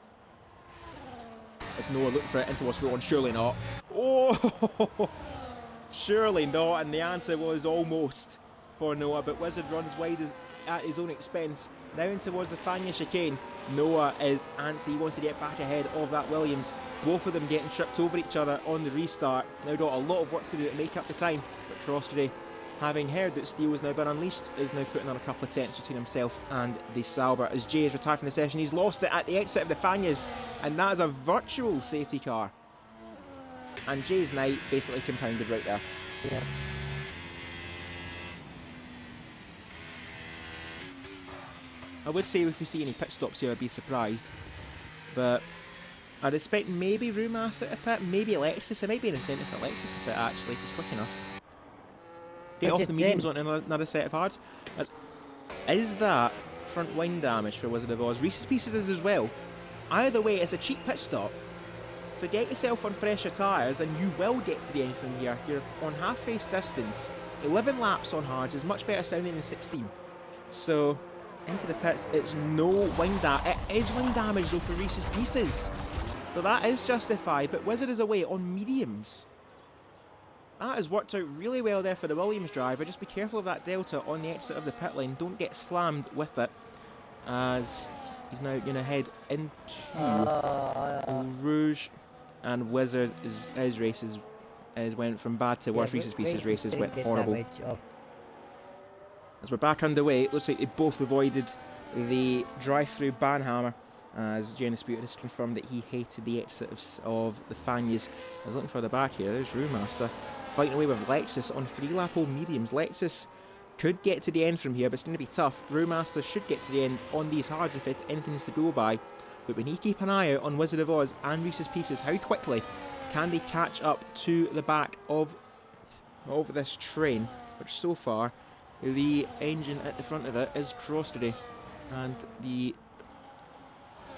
As Noah looked for it into what's on, surely not. Oh, surely not, and the answer was almost for Noah, but Wizard runs wide at his own expense. Now in towards the Fagnes chicane. Noah is antsy, he wants to get back ahead of that Williams. Both of them getting tripped over each other on the restart. Now got a lot of work to do to make up the time, but Cross today, having heard that Steele has now been unleashed, is now putting on a couple of tenths between himself and the Sauber. As Jay is retired from the session, he's lost it at the exit of the Fagnes, and that is a virtual safety car. And Jay's night basically compounded right there. Yeah. I would say if we see any pit stops here, I'd be surprised. But I'd expect maybe Brewmaster to pit, maybe Alexis. It might be an incentive for Alexis to pit actually, if he's quick enough. Get off the mediums on another set of hards. Is that front wing damage for Wizard of Oz? Reese's Pieces is as well. Either way, it's a cheap pit stop. So get yourself on fresher tyres and you will get to the end from here. You're on half race distance. 11 laps on hards is much better sounding than 16. So into the pits, it's no wing damage. It is wing damage though for Reese's Pieces. So that is justified, but Wizard is away on mediums. That has worked out really well there for the Williams driver. Just be careful of that delta on the exit of the pit lane. Don't get slammed with it, as he's now going to head into Rouge, and Wizard, his races went from bad to worse. Reese's Pieces races went horrible. As we're back underway, it looks like they both avoided the drive-through banhammer, as Jay Disputed has confirmed that he hated the exit of the Fagnes. I was looking for the back here. There's Brewmaster fighting away with Lexus on 3-lap old mediums. Lexus could get to the end from here, but it's going to be tough. Brewmaster should get to the end on these hards if anything's to go by. But we need to keep an eye out on Wizard of Oz and Reese's Pieces. How quickly can they catch up to the back of this train, which so far the engine at the front of it is Cross today. And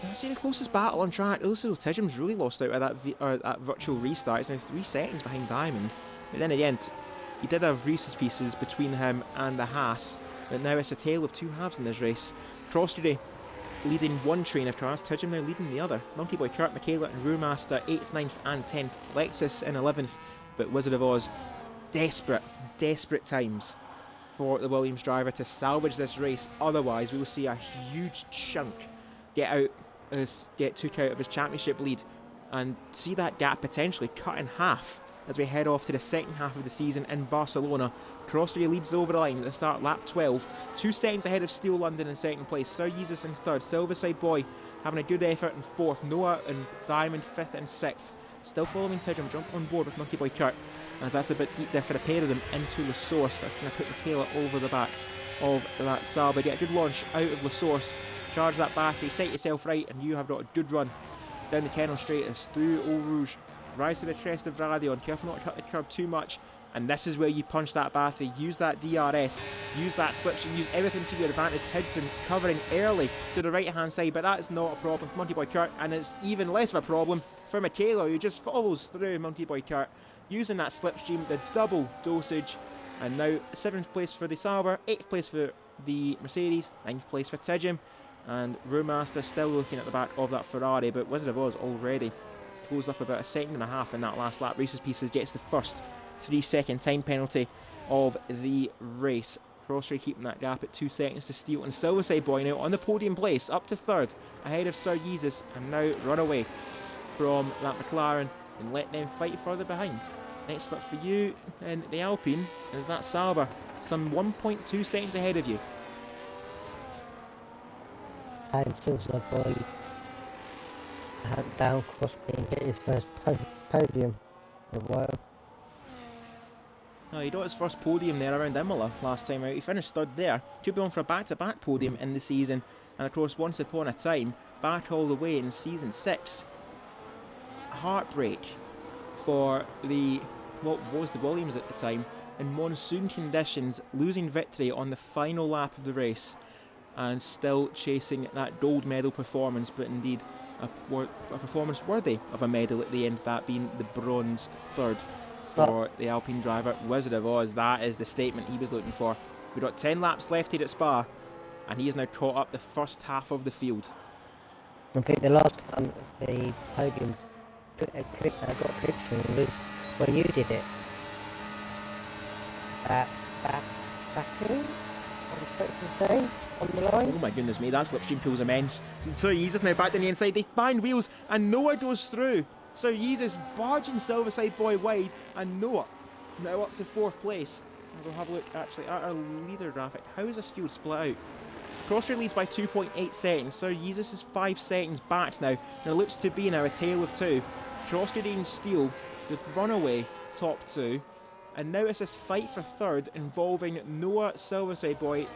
I'd say the closest battle on track, also Tijum's really lost out at that virtual restart. He's now 3 seconds behind Diamond. But then again, he did have Reese's Pieces between him and the Haas, but now it's a tale of two halves in this race. Cross today leading one train of cars, Tijum now leading the other. Monkey Boy, Kurt, Michaela and Brewmaster 8th, 9th and 10th. Lexus in 11th, but Wizard of Oz, desperate times for the Williams driver to salvage this race. Otherwise, we will see a huge chunk get took out of his championship lead, and see that gap potentially cut in half as we head off to the second half of the season in Barcelona. Crossbury leads over the line at the start, lap 12. 2 seconds ahead of Steel London in second place. Sir Jesus in third. Silverside Boy having a good effort in fourth. Noah and Diamond 5th and 6th. Still following Tijum, jump on board with Monkey Boy Kurt, as that's a bit deep there for the pair of them into La Source. That's going to put Michaela over the back of that Sauber. Get a good launch out of La Source. Charge that battery, set yourself right, and you have got a good run down the Kennel Straight through Eau Rouge. Rise to the crest of Radion. Careful not to cut the curb too much. And this is where you punch that battery. Use that DRS. Use that slipstream. Use everything to your advantage. Tidson covering early to the right hand side, but that is not a problem for Monkey Boy Kurt, and it's even less of a problem for Michaela, who just follows through Monkey Boy Kurt, using that slipstream, the double dosage. And now 7th place for the Sauber, 8th place for the Mercedes, 9th place for Tijum. And Brewmaster still looking at the back of that Ferrari, but Wizard of Oz already closed up about 1.5 seconds in that last lap. Reese's Pieces gets the first 3-second time penalty of the race. Crossray keeping that gap at 2 seconds to Steele, and Silverside Boy now on the podium place, up to 3rd, ahead of Sir Jesus, and now run away from that McLaren and let them fight further behind. Next up for you in the Alpine is that Sauber, some 1.2 seconds ahead of you. And Silverside Boy down Crossbury and get his first podium in a while. No, he got his first podium there around Imola last time out. He finished 3rd there. Could be on for a back-to-back podium in the season. And of course, once upon a time, back all the way in season 6. Heartbreak for what was the Williams at the time. in monsoon conditions, losing victory on the final lap of the race, and still chasing that gold medal performance, but indeed a performance worthy of a medal at the end, that being the bronze third for the Alpine driver, Wizard of Oz. That is the statement he was looking for. We've got 10 laps left here at Spa, and he has now caught up the first half of the field. I think the last time the podium got friction was when you did it. Baku? On the line? Oh my goodness me, that slipstream pool's immense. So Jesus now back down the inside, they bind wheels, and Noah goes through. So Jesus barging Silverside Boy wide, and Noah now up to 4th place. As we'll have a look actually at our leader graphic. How is this field split out? Crosshair leads by 2.8 seconds, so Jesus is 5 seconds back now. There looks to be now a tale of two. Crosshair and Steele, the runaway top two. And now it's this fight for third involving Noah, Silverside Boy,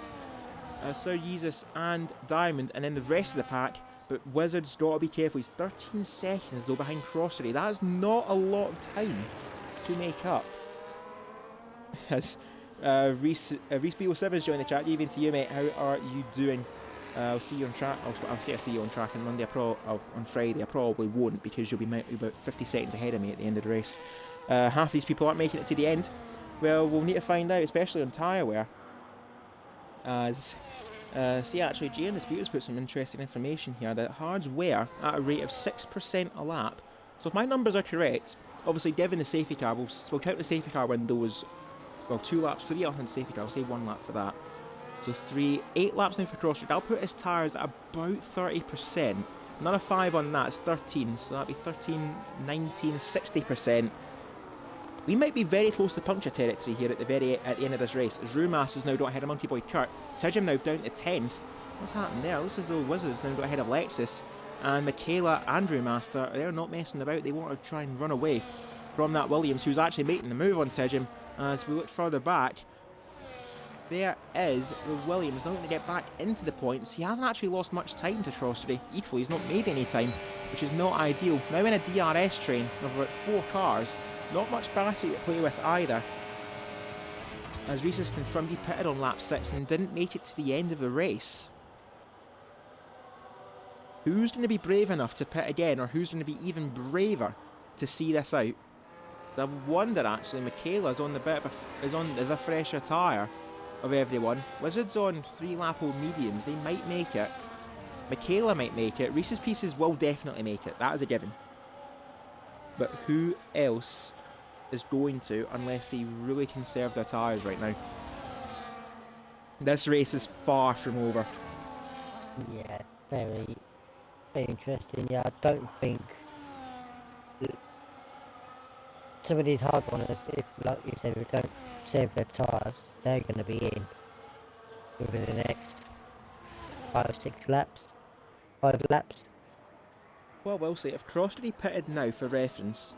Sir Jesus and Diamond, and then the rest of the pack. But Wizard's got to be careful. He's 13 seconds though behind Crosshair. That is not a lot of time to make up. As Reese Beagle7 is joining the chat. Even to you, mate. How are you doing? I'll see you on track. I'll see you on track on Monday. On Friday, I probably won't, because you'll be about 50 seconds ahead of me at the end of the race. Half of these people aren't making it to the end. Well, we'll need to find out, especially on tyre wear. See, actually, Jay in Disputer's put some interesting information here that hards wear at a rate of 6% a lap. So if my numbers are correct, obviously given the safety car, we'll count the safety car window as, well, 2 laps, 3 laps on the safety car, I'll say 1 lap for that. So 8 laps now for Crosshair. I'll put his tyres at about 30%. Another 5 on that, it's 13, so that'll be 13, 19, 60%. We might be very close to puncture territory here at the end of this race, as Rumas has now got ahead of Monkey Boy Kurt. Tidgham now down to 10th. What's happened there? Looks as though Wizards now got ahead of Lexus. And Michaela and Brewmaster, they're not messing about. They want to try and run away from that Williams, who's actually making the move on Tidgham. As we look further back, there is the Williams now going to get back into the points. He hasn't actually lost much time to Crosshair. Equally, he's not made any time, which is not ideal. Now in a DRS train of about 4 cars, not much battery to play with either. As Reese has confirmed, he pitted on lap 6 and didn't make it to the end of the race. Who's going to be brave enough to pit again, or who's going to be even braver to see this out? So I wonder actually. Michaela's on the is a fresher tyre of everyone. Wizards on 3 lap old mediums. They might make it. Michaela might make it. Reese's Pieces will definitely make it. That is a given. But who else is going to, unless they really conserve their tyres right now? This race is far from over. Yeah, very interesting. Yeah, I don't think some of these hard ones, if, like you said, we don't save their tyres, they're going to be in within the next 5 laps. Well, we'll say, if Crosshair pitted now for reference,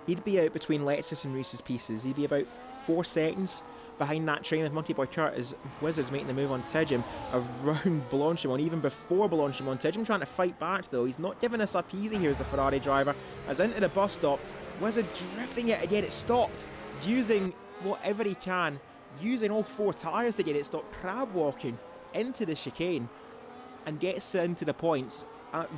he'd be out between Lexus and Reese's Pieces. He'd be about 4 seconds behind that train with Monkey Boy Kurt as Wizards making the move on Tidgham around Blanchimon, even before Blanchimon. Tidgham trying to fight back though. He's not giving us up easy here as the Ferrari driver. As into the bus stop, Wizard drifting it again. It stopped, using whatever he can, using all 4 tyres to get it stopped, crab walking into the chicane, and gets into the points at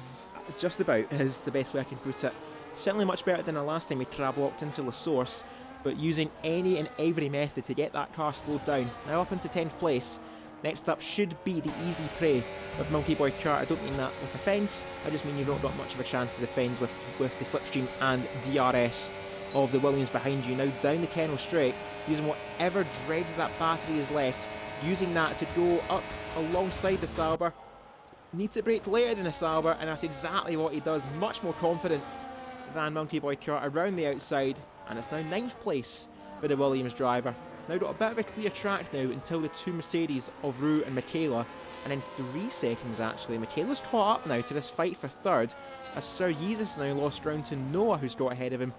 just about, is the best way I can put it. Certainly much better than the last time we crab walked into La Source, but using any and every method to get that car slowed down. Now up into 10th place. Next up should be the easy prey of Monkey Boy Kurt. I don't mean that with offence, I just mean you've not got much of a chance to defend with the slipstream and DRS of the Williams behind you. Now down the Kennel Straight, using whatever dregs that battery is left, using that to go up alongside the Sauber. Needs to brake later than the Sauber, and that's exactly what he does. Much more confident than Monkey Boy Kurt around the outside, and it's now 9th place for the Williams driver. Now got a bit of a clear track now until the 2 Mercedes of Rue and Michaela, and then 3 seconds actually. Michaela's caught up now to this fight for third, as Sir Jesus now lost ground to Noah, who's got ahead of him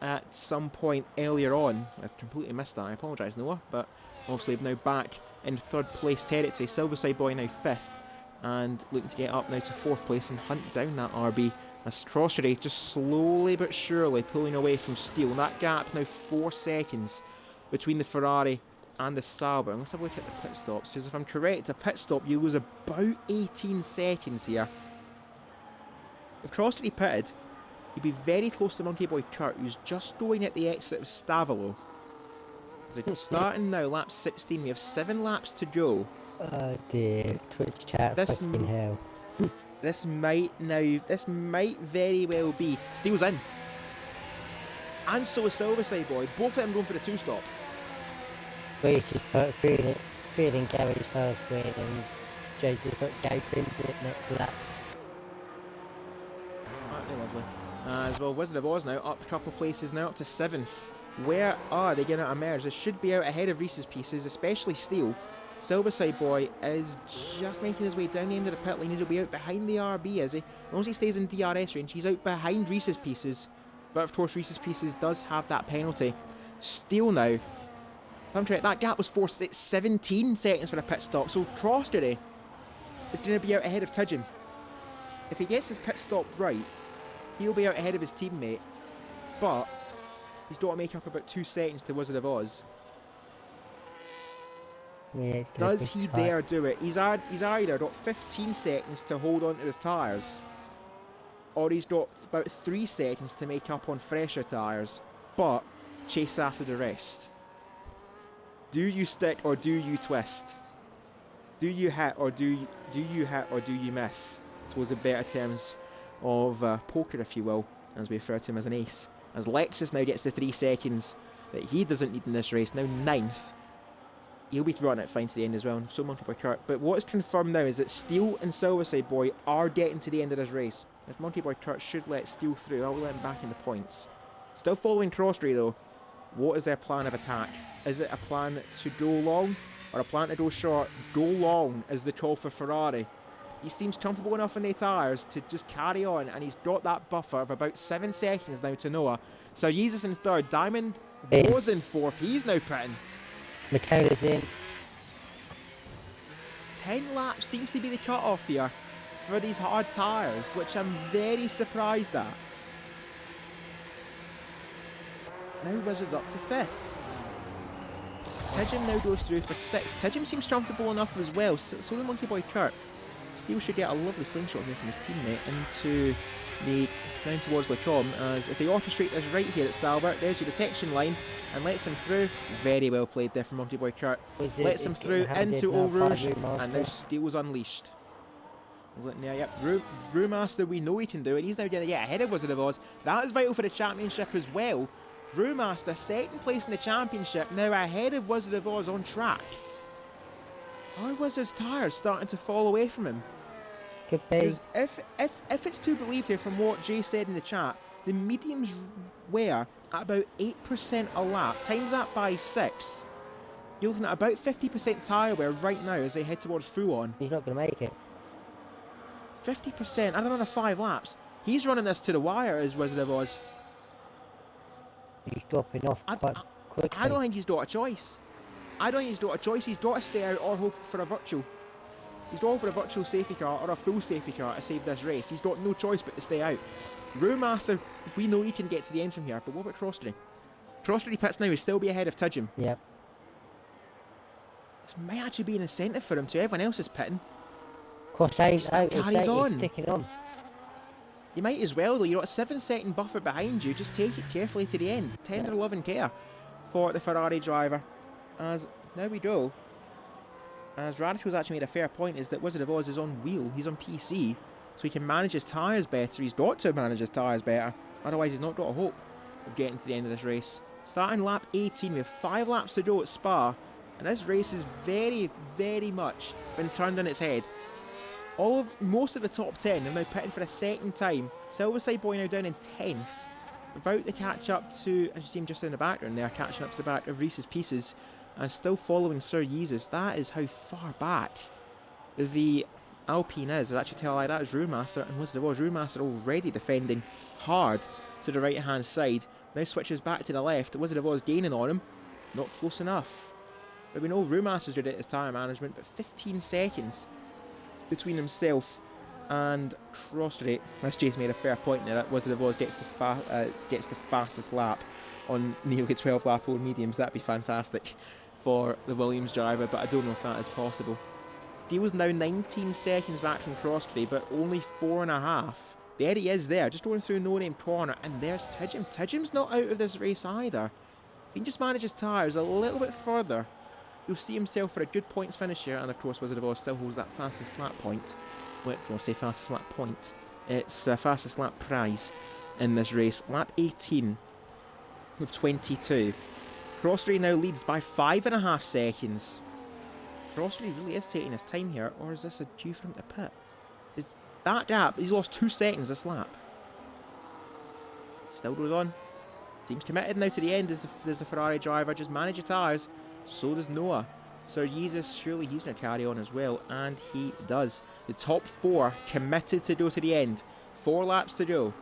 at some point earlier on. I completely missed that, I apologise Noah, but obviously now back in 3rd place territory. Silverside Boy now 5th, and looking to get up now to 4th place and hunt down that RB. As Crosshair just slowly but surely pulling away from Steele. That gap now 4 seconds between the Ferrari and the Sauber. Let's have a look at the pit stops, because if I'm correct, a pit stop, you lose about 18 seconds here. If Crossley pitted, he'd be very close to Monkey Boy Kurt, who's just going at the exit of Stavolo. Starting now, lap 16. We have 7 laps to go. Oh dear, Twitch chat, fucking hell. This might very well be. Steele's in. And so is Silverside Boy. Both of them going for the 2-stop. Grace just put feeling Gary's first win and Jay just put Gary into it next lap. Absolutely lovely. As well, Wizard of Oz now up a couple of places now, up to 7th. Where are they going to emerge? They should be out ahead of Reese's Pieces, especially Steele. Silverside Boy is just making his way down the end of the pit lane. He'll be out behind the RB, is he? As long as he stays in DRS range, he's out behind Reese's Pieces. But of course, Reese's Pieces does have that penalty. Steele now. If I'm correct, that gap was 17 seconds for a pit stop. So Crostery is going to be out ahead of Tidgham. If he gets his pit stop right, he'll be out ahead of his teammate. But he's got to make up about 2 seconds to Wizard of Oz. Yeah, does he dare do it? He's either got 15 seconds to hold on to his tyres, or he's got about 3 seconds to make up on fresher tyres, but chase after the rest. Do you stick or do you twist? Do you hit or do you miss? I suppose the better terms of poker, if you will, as we refer to him as an ace. As Lexus now gets the 3 seconds that he doesn't need in this race, now 9th. He'll be running it fine to the end as well, so Monkey Boy Kurt. But what is confirmed now is that Steele and Silverside Boy are getting to the end of this race. If Monkey Boy Kurt should let Steele through, I'll let him back in the points. Still following Crossray though. What is their plan of attack? Is it a plan to go long or a plan to go short? Go long is the call for Ferrari. He seems comfortable enough in the tyres to just carry on, and he's got that buffer of about 7 seconds now to Noah. So Jesus in 3rd, Diamond was in 4th, he's now pitting. Michaela's in. 10 laps seems to be the cut-off here for these hard tyres, which I'm very surprised at. Now Wizards up to 5th. Tidgham now goes through for 6th. Tidgham seems comfortable enough as well, so the Monkey Boy Kurt. Steele should get a lovely slingshot here from his teammate into the down towards Lecombe, as if they orchestrate this right here at Salbert, there's your detection line and lets him through. Very well played there from Monkey Boy Kurt. Lets him through into Eau Rouge, and now Steele's unleashed. Now, yep, Brewmaster, we know he can do it. He's now going to get ahead of Wizard of Oz. That is vital for the championship as well. Brewmaster, 2nd place in the championship, now ahead of Wizard of Oz on track. Are Wizard's tyres starting to fall away from him? Because if it's to believe here from what Jay said in the chat, the mediums wear at about 8% a lap. Times that by 6. You're looking at about 50% tyre wear right now as they head towards full on. He's not going to make it. 50%, and another 5 laps. He's running this to the wire as Wizard of Oz. He's dropping off quite quickly. I don't think he's got a choice. He's got to stay out or hope for a virtual. He's going for a virtual safety car or a full safety car to save this race. He's got no choice but to stay out. Brewmaster, we know he can get to the end from here, but what about Crostery? Crostery pits now, he'll still be ahead of Tidgham. Yep. This might actually be an incentive for him too. Everyone else is pitting. Carries on. Sticking on. You might as well though, you've got a 7-second buffer behind you, just take it carefully to the end. Tender love and care for the Ferrari driver. As now we go. As Radical's actually made a fair point, is that Wizard of Oz is on wheel, he's on PC, so he can manage his tyres better. He's got to manage his tyres better, otherwise he's not got a hope of getting to the end of this race. Starting lap 18, we have 5 laps to go at Spa, and this race has very, very much been turned on its head. Most of the top 10 are now pitting for a 2nd time. Silverside Boy now down in 10th, about to catch up to, as you see him just in the background there, catching up to the back of Reese's Pieces, and still following Sir Yeezus. That is how far back the Alpine is. Actually tell I that is Brewmaster and Wizard of Oz. Brewmaster already defending hard to the right hand side. Now switches back to the left. Wizard of Oz gaining on him. Not close enough. But we know Brewmaster's good at his tyre management, but 15 seconds between himself and Crossrate. This Jay's made a fair point there. That Wizard of Oz gets the fastest lap. on nearly 12 lap old mediums. That'd be fantastic for the Williams driver, but I don't know if that is possible. Steele's now 19 seconds back from Crosby, but only 4.5. There he is there, just going through No Name Corner, and there's Tidgham. Tidgham's not out of this race either. If he can just manage his tyres a little bit further, you'll see himself for a good points finish here, and of course Wizard of Oz still holds that fastest lap point. Well, I'll say fastest lap point. It's fastest lap prize in this race. Lap 18 of 22. Crosby now leads by 5.5 seconds. Crosby really is taking his time here, or is this a due for him to pit? Is that gap? He's lost 2 seconds this lap. Still goes on. Seems committed now to the end as the Ferrari driver. Just manage your tyres. So does Noah. Sir Jesus, surely he's going to carry on as well, and he does. The top 4 committed to go to the end. 4 laps to go.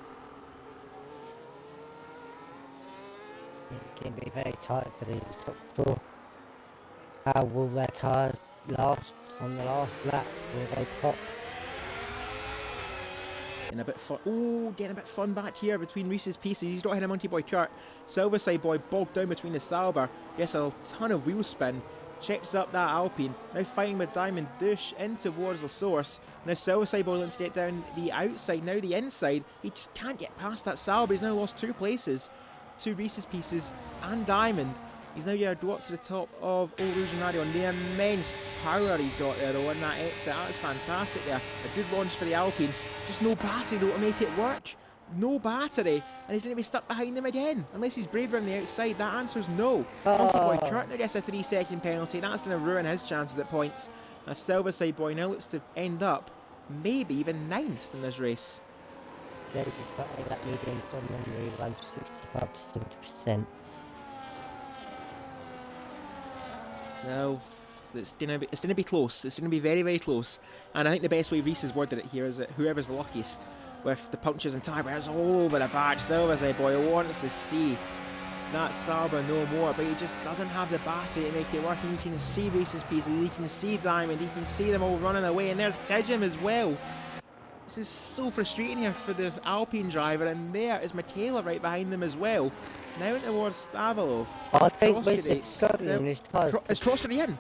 It can be very tight for these top 4. How will their tyres last on the last lap? Will they pop? Getting a bit fun. Oh, getting a bit fun back here between Reese's Pieces. He's not hitting a Monkey Boy Kurt. Silverside Boy bogged down between the Sauber. Gets a ton of wheel spin. Checks up that Alpine. Now fighting with Diamond Douche in towards the source. Now Silverside Boy looking to get down the outside. Now the inside. He just can't get past that Sauber. He's now lost 2 places to Reese's Pieces and Diamond. He's now going to go up to the top of Old Ruggiero on the immense power he's got there though in that exit. That is fantastic there. A good launch for the Alpine. Just no battery though to make it work. No battery. And he's going to be stuck behind them again. Unless he's braver on the outside. That answer's no. Monkey Boy Kurt now gets a 3-second penalty. That's going to ruin his chances at points. As Silverside Boy now looks to end up maybe even 9th in this race. That medium on memory around 65 to 70%. No, it's gonna be close. It's gonna be very, very close. And I think the best way Reese has worded it here is that whoever's the luckiest with the punctures and tyre wears all over the back. Silverside Boy wants to see that Sauber no more, but he just doesn't have the battery to make it work. And you can see Reese's Pieces, you can see Diamond, you can see them all running away, and there's Tidgham as well. This is so frustrating here for the Alpine driver, and there is Michaela right behind them as well. Now towards Stavolo. I think we're struggling this time. Is Crosby in?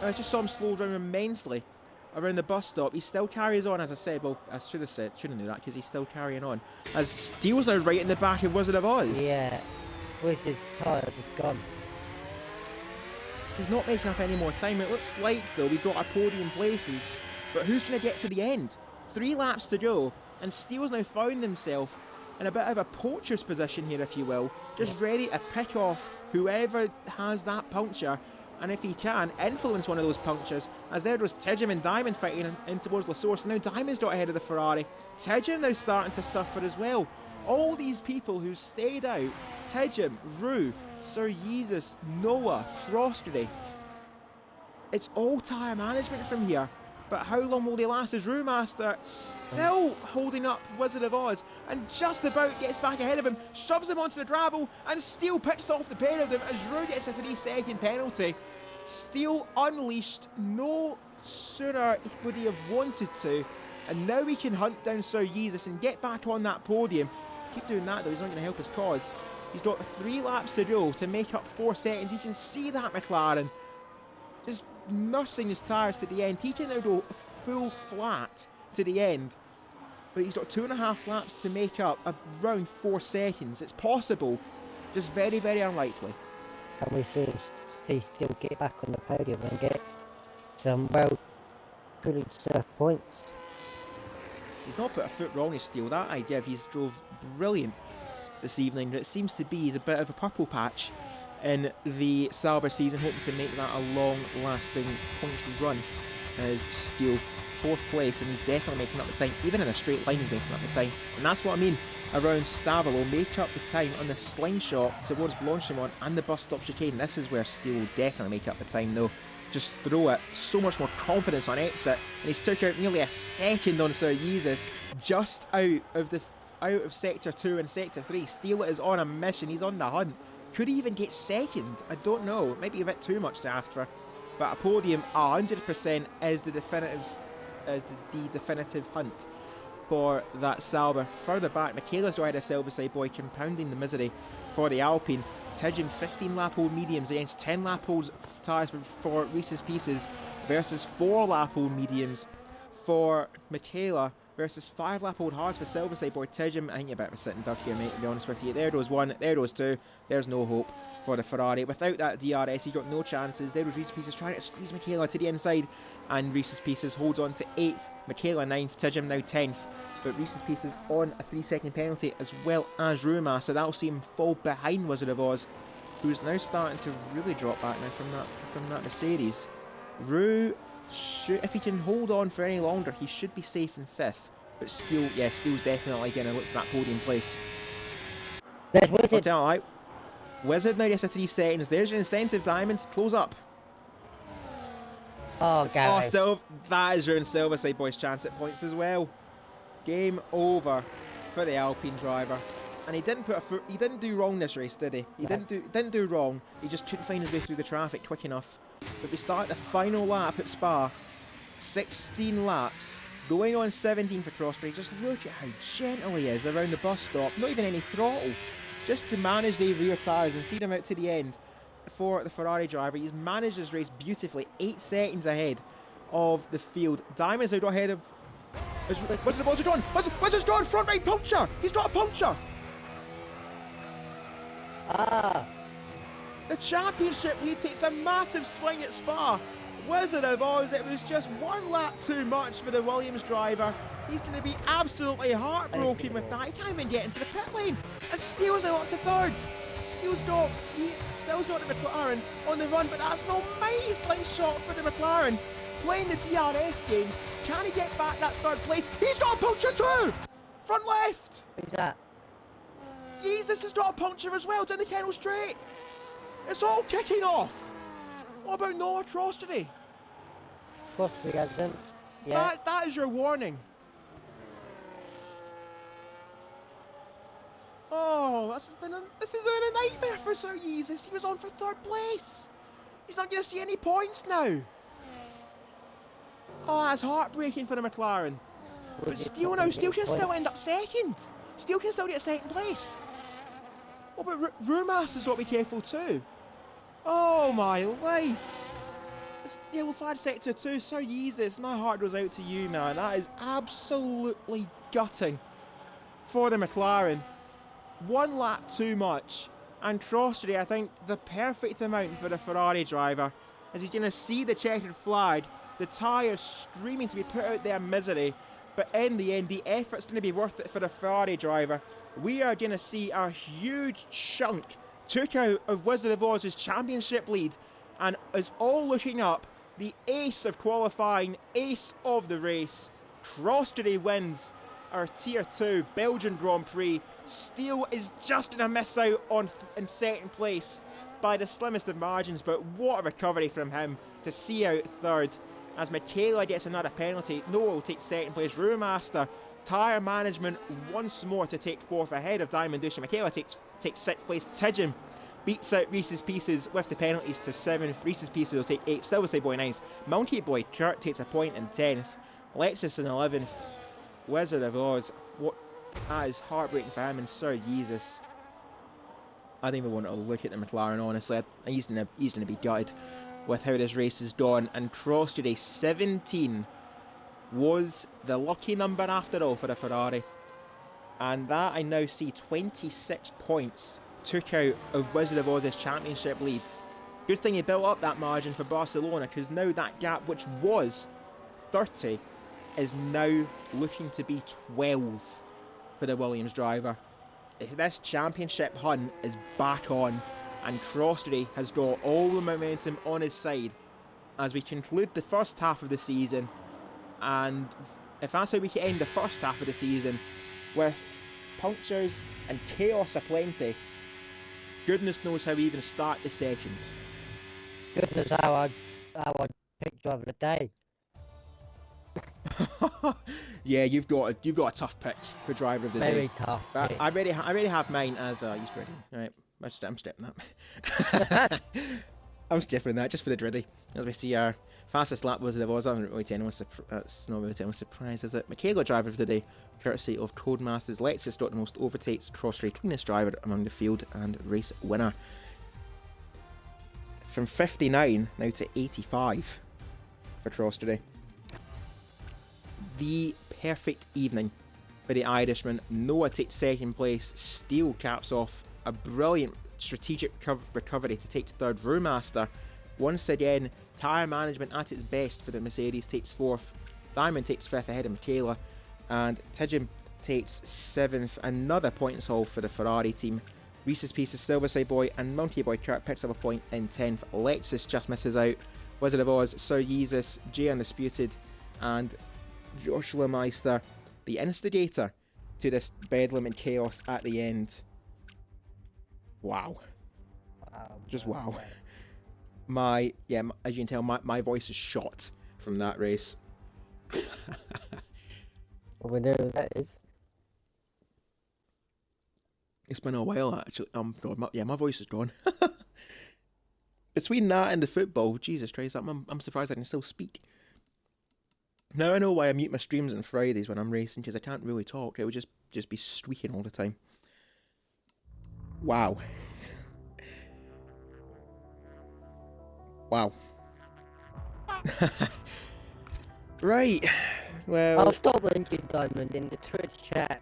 I just saw him slow down immensely around the bus stop. He still carries on, as I said. Well, I shouldn't do that because he's still carrying on. As Steele's now right in the back of Wizard of Oz. Yeah, Wizard's tyres is gone. He's not making up any more time. It looks like, though, we've got our podium places. But who's going to get to the end? 3 laps to go, and Steele's now found himself in a bit of a poacher's position here, if you will, just ready to pick off whoever has that puncture, and if he can, influence one of those punctures, as there was Tidgham and Diamond fighting in towards the source. Now Diamond's got ahead of the Ferrari. Tidgham now starting to suffer as well. All these people who stayed out, Tidgham, Rue, Sir Jesus, Noah, Crosby, it's all tyre management from here. But how long will they last? As Brewmaster still holding up Wizard of Oz and just about gets back ahead of him, shoves him onto the gravel, and Steele picks off the pair of them as Rue gets a 3-second penalty. Steele unleashed no sooner would he have wanted to, and now he can hunt down Sir Jesus and get back on that podium. Keep doing that though, he's not going to help his cause. He's got 3 laps to go to make up 4 seconds. You can see that McLaren just nursing his tyres to the end. He can now go full flat to the end, but he's got 2.5 laps to make up around 4 seconds. It's possible, just very, very unlikely. And we see Steele get back on the podium and get some truly deserved points. He's not put a foot wrong, Steele. That idea of he's drove brilliant this evening. It seems to be the bit of a purple patch in the Sauber season, hoping to make that a long-lasting points run as Steele 4th place, and he's definitely making up the time. Even in a straight line he's making up the time, and that's what I mean around Stavolo. Make up the time on the slingshot towards Blanchimont and the bus stop chicane. This is where Steele will definitely make up the time though. Just throw it, so much more confidence on exit, and he's took out nearly a second on Sir Jesus, just out of sector 2 and sector 3. Steele is on a mission, he's on the hunt. Could he even get second? I don't know. It might be a bit too much to ask for. But a podium 100% is the definitive hunt for that Sauber. Further back, Michaela's ahead of Silverside Boy, compounding the misery for the Alpine. Tidgin 15 lap old mediums against 10 lap old tyres for Reese's Pieces versus 4 lap old mediums for Michaela versus 5 lap old hards for Silverside Boy. Tidgin, I think you're a bit of a sitting duck here, mate, to be honest with you. There goes one, there goes two. There's no hope for the Ferrari. Without that DRS, he's got no chances. There was Reese's Pieces trying to squeeze Michaela to the inside, and Reese's Pieces holds on to 8th. Michaela 9th, Tidgin now 10th. But Reese's Pieces on a 3-second penalty as well as Ruma, so that'll see him fall behind Wizard of Oz, who's now starting to really drop back now from that Mercedes. Rue, if he can hold on for any longer, he should be safe in 5th. But still, yeah, Steele's definitely going to look for that podium place. There's Wizard. I'll tell you, right? Wizard now gets a 3 seconds. There's your incentive, Diamond. Close up. Oh, Gary. Oh, that is ruined Silverside Boy's chance at points as well. Game over for the Alpine driver. And he didn't do wrong this race, did he? He didn't do wrong. He just couldn't find his way through the traffic quick enough. But we start the final lap at Spa. 16 laps. Going on 17 for Crosby. Just look at how gentle he is around the bus stop. Not even any throttle. Just to manage the rear tyres and see them out to the end for the Ferrari driver. He's managed his race beautifully. 8 seconds ahead of the field. Diamond's out ahead of... Wizard's gone! Wizard's gone! Front right puncture! He's got a puncture! Ah! The championship lead takes a massive swing at Spa. Wizard of Oz, it was just 1 lap too much for the Williams driver. He's going to be absolutely heartbroken with that. He can't even get into the pit lane. And Steele's now up to 3rd. Steele's got the McLaren on the run, but that's an almighty slingshot for the McLaren. Playing the DRS games. Can he get back that 3rd place? He's got a puncture too! Front left! Who's that? Jesus has got a puncture as well down the Kennel Straight. It's all kicking off. What about Noah Crosby? Crosby hasn't. Yeah. That is your warning. Oh, this has been a nightmare for Sir Jesus. He was on for 3rd place. He's not going to see any points now. Oh, that's heartbreaking for the McLaren. But Steele can still end up 2nd. Steele can still get 2nd place. What about Rumas has got to be careful too. Oh my life. Yeah, we'll flag sector 2. Sir Jesus, my heart goes out to you, man. That is absolutely gutting for the McLaren. 1 lap too much. And Crosby, I think, the perfect amount for the Ferrari driver. As he's going to see the checkered flag, the tyres screaming to be put out their misery. But in the end, the effort's going to be worth it for the Ferrari driver. We are going to see a huge chunk took out of Wizard of Oz's championship lead, and is all looking up. The ace of qualifying, ace of the race. Crosby wins our Tier 2 Belgian Grand Prix. Steele is just going to miss out on in 2nd place by the slimmest of margins, but what a recovery from him to see out 3rd. As Michaela gets another penalty, Noah will take 2nd place. Brewmaster, tyre management once more to take 4th ahead of Diamond Dush. Michaela takes 6th place. Tidgin beats out Reese's Pieces with the penalties to 7th. Reese's Pieces will take 8th. Silverside Boy 9th. Monkey Boy Kurt takes a point in 10th. Lexus in 11th. Wizard of Oz. That is heartbreaking for him, and Sir Jesus. I don't even want to look at the McLaren, honestly. He's going to be gutted with how this race has gone. And Cross today, 17 was the lucky number after all for the Ferrari. And that I now see 26 points took out of Wizard of Oz's championship lead. Good thing he built up that margin for Barcelona, because now that gap, which was 30, is now looking to be 12 for the Williams driver. This championship hunt is back on, and Crosby has got all the momentum on his side as we conclude the first half of the season. And if that's how we can end the first half of the season, with punctures and chaos aplenty, goodness knows how we even start the second. Goodness, how I pick driver of the day. Yeah, you've got a tough pick for driver of the day. Very tough. I already have mine as he's ready. Right, I'm skipping that. I'm skipping that just for the driddy. As we see our Fastest lap was I don't really tell anyone. That's not really anyone's surprise, is it? Michaela driver of the day, courtesy of Codemasters. Lexus got the most overtakes, cross-ray cleanest driver among the field and race winner. From 59 now to 85 for Cross today. The perfect evening for the Irishman. Noah takes second place. Steele caps off a brilliant strategic recovery to take third. Brewmaster, once again, tyre management at its best for the Mercedes, takes fourth. Diamond takes fifth ahead of Michaela. And Tidjum takes seventh. Another points haul for the Ferrari team. Reese's Pieces, Silverside Boy, and Monkey Boy Kurt picks up a point in 10th. Lexus just misses out. Wizard of Oz, Sir Jesus, Jay Undisputed, and Joshua Meister, the instigator to this bedlam and chaos at the end. Wow. Just wow. As you can tell, my voice is shot from that race. Well, we know who that is. It's been a while, actually. My voice is gone. Between that and the football, Jesus Christ, I'm surprised I can still speak. Now I know why I mute my streams on Fridays when I'm racing, because I can't really talk. It would just be squeaking all the time. Wow. Wow. Right. Well, I'll stop mentioning Diamond in the Twitch chat.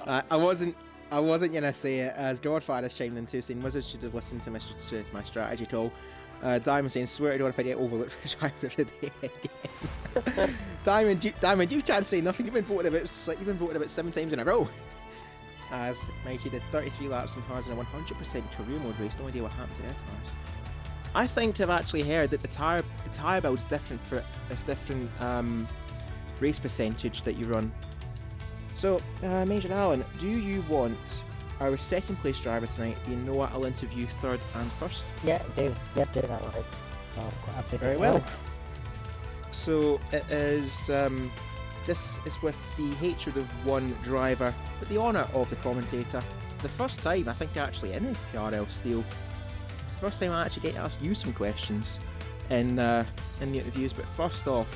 I wasn't gonna say it, as Godfather's chimed in too, saying Wizards should have listened to my strategy call. Diamond saying, swear to God if I get overlooked for driver of the day again. Diamond, you can't say nothing. You've been voted about 7 times in a row. As Mikey did 33 laps in cars in a 100% career mode race. No idea what happened to their tires. I think I've actually heard that the tire build's different for it's different race percentage that you run. So, Major Allen, do you want our second place driver tonight being Noah? I'll interview third and first. Yeah, do that way. Very well. So it is. This is with the hatred of one driver, but the honour of the commentator. The first time I think actually in FPRL Steel. It's the first time I actually get to ask you some questions in the interviews. But first off,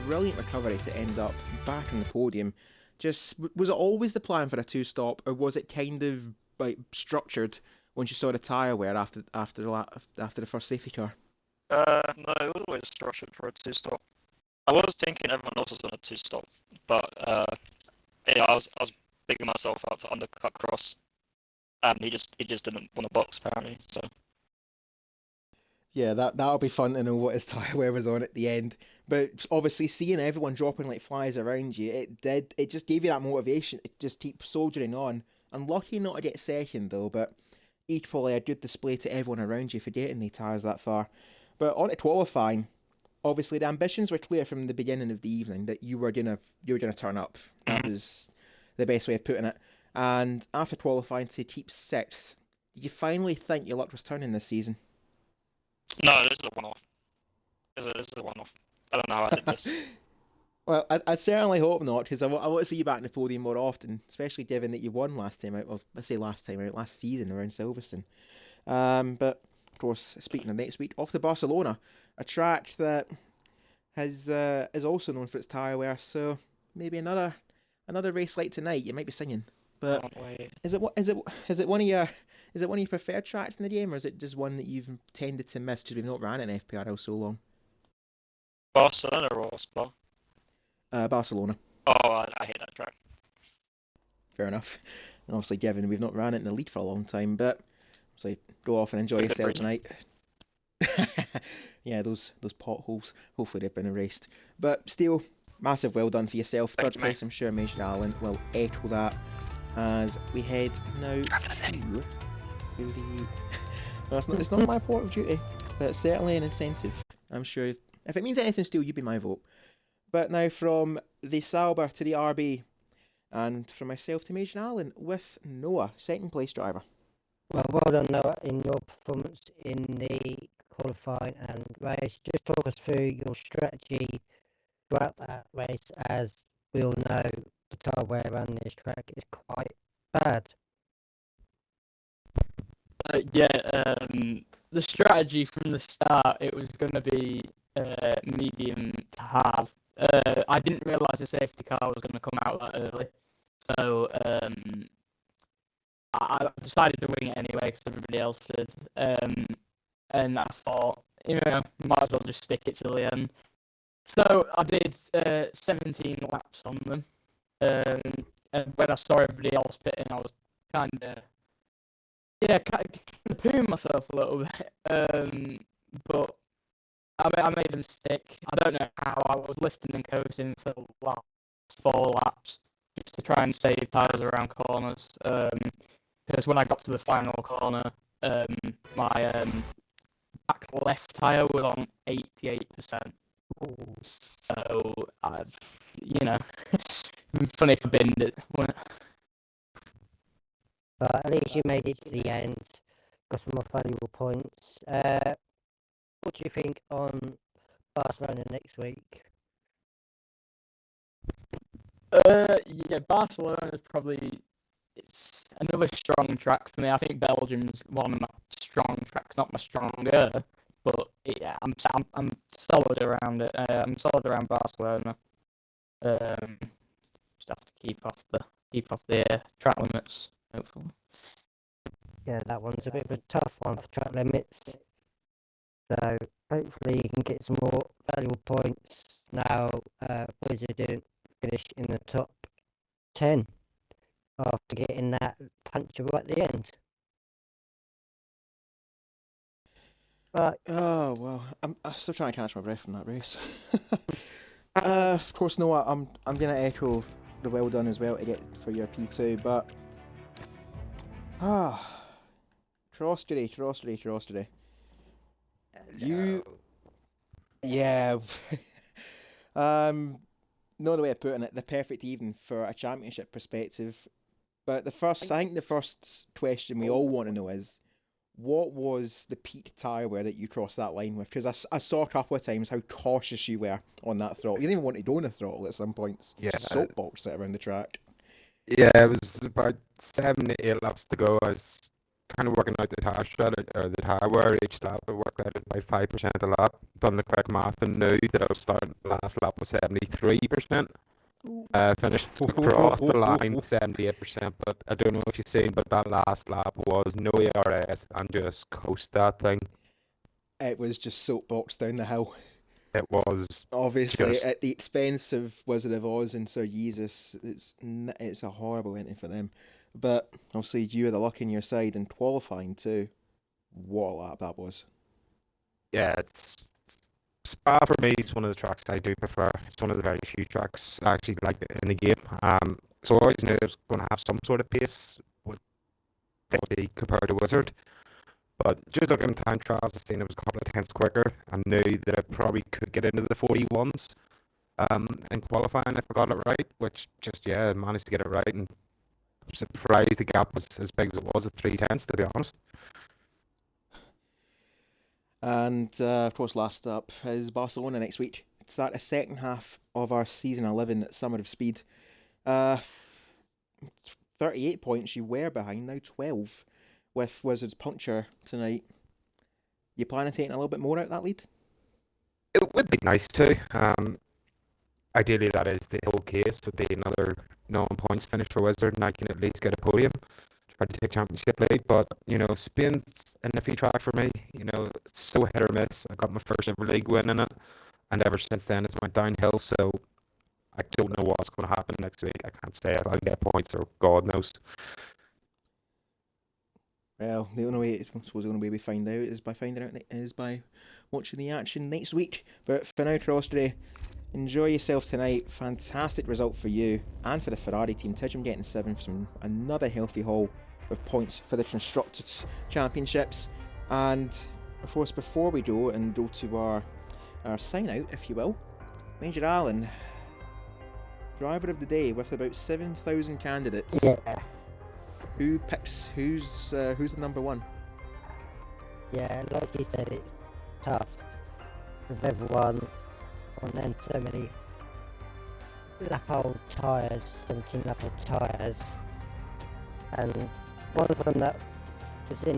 brilliant recovery to end up back on the podium. Just, was it always the plan for a 2-stop, or was it kind of like structured once you saw the tyre wear after the first safety car? No, it was always structured for a 2-stop. I was thinking everyone else was on a 2-stop, but yeah, I was bigging myself out to undercut Cross, and he just didn't want to box apparently. So yeah, that'll be fun to know what his tyre wear was on at the end. But obviously, seeing everyone dropping like flies around you, it just gave you that motivation to just keep soldiering on. And lucky not to get second though, but equally a good display to everyone around you for getting the tyres that far. But on to qualifying, obviously the ambitions were clear from the beginning of the evening that you were gonna turn up. That was the best way of putting it. And after qualifying to keep 6th, did you finally think your luck was turning this season? no, this is a one-off. This is a one-off. I don't know how I did this. Well, I'd certainly hope not, because I want to see you back in the podium more often, especially given that you won last time out. Well, let's say last season around Silverstone. But of course, speaking of next week, off to Barcelona, a track that is also known for its tyre wear. So maybe another race like tonight, you might be singing. But is it one of your preferred tracks in the game, or is it just one that you've tended to miss because we've not ran in FPRL so long? Barcelona or Spa? Barcelona. Oh, I hate that track. Fair enough. And obviously, given we've not ran it in the lead for a long time, but obviously go off and enjoy yourself tonight. Yeah, those potholes. Hopefully they've been erased. But still, massive well done for yourself. Third place, I'm sure Major Allen will echo that as we head now to the. Well, it's not my port of duty, but it's certainly an incentive. I'm sure if it means anything, still, you'd be my vote. But now from the Sauber to the RB, and from myself to Major Allen with Noah, second place driver. Well done, Noah, in your performance in the qualifying and race. Just talk us through your strategy throughout that race, as we all know the tyre wear around this track is quite bad. the strategy from the start. It was going to be medium to hard. I didn't realise the safety car was going to come out that early, so I decided to wing it anyway because everybody else did. And I thought, might as well just stick it till the end. So I did 17 laps on them. And when I saw everybody else pitting, I was kind of pooing myself a little bit. But I made them stick. I don't know how. I was lifting and coasting for the last 4 laps just to try and save tyres around corners. Because when I got to the final corner, my back left tyre was on 88%. So I've, funny if I binned it. But at least you made it to the end. Got some more valuable points. What do you think on Barcelona next week? Barcelona is probably another strong track for me. I think Belgium's one of my strong tracks, not my stronger, but yeah, I'm solid around it. I'm solid around Barcelona. Just have to keep off the track limits, hopefully. Yeah, that one's a bit of a tough one for track limits. So hopefully you can get some more valuable points now. Wizard didn't finish in the top 10 after getting that puncture right at the end. Right. Oh well, I'm still trying to catch my breath from that race. Of course, Noah, I'm gonna echo the well done as well to get for your P2, but Trostary. You, yeah, no other way of putting it, the perfect even for a championship perspective. But I think the first question we all want to know is, what was the peak tyre wear that you crossed that line with? Because I saw a couple of times how cautious you were on that throttle. You didn't even want to go on the throttle at some points. Yeah. Soapbox it around the track. Yeah, it was about 7 to 8 laps to go. I was kind of working out the tyre strategy, or the tyre wear each lap. I worked out at about 5% a lap. Done the quick math and knew that I was starting the last lap with 73%. Finished across the line 78%, but I don't know if you've seen, but that last lap was no ARS and just coast that thing. It was just soapbox down the hill. It was obviously at the expense of Wizard of Oz and Sir Jesus. It's a horrible ending for them, but obviously you had the luck in your side and qualifying too. What a lap that was! Yeah, Spa for me is one of the tracks I do prefer. It's one of the very few tracks I actually like in the game. So I always knew it was going to have some sort of pace, would be compared to Wizard. But just looking at time trials, I seen it was a couple of tenths quicker. I knew that I probably could get into the 41s in qualifying if I got it right, which I managed to get it right, and I'm surprised the gap was as big as it was at 3 tenths, to be honest. And of course, last up is Barcelona next week. Start the second half of our season 11 at Summit of Speed. 38 points you were behind, now 12 with Wizard's puncture tonight. You plan on taking a little bit more out of that lead? It would be nice to. Ideally, that is the whole case. Would be another 9 points finish for Wizard, and I can at least get a podium. Try to take championship lead, but Spain's an iffy track for me. It's so hit or miss. I got my first ever league win in it, and ever since then it's went downhill. So I don't know what's going to happen next week. I can't say if I'll get points or God knows. Well, the only way we find out is by watching the action next week. But for now, Trostary, enjoy yourself tonight. Fantastic result for you and for the Ferrari team. Tidgham getting 7th from another healthy haul with points for the Constructors Championships. And of course, before we go to our sign out, if you will, Major Allen, driver of the day with about 7,000 candidates. Yeah. Who picks? Who's the number one? Yeah, like you said, it's tough with everyone on them so many lap-old tyres, 17 lap-old tyres, and one of them that was in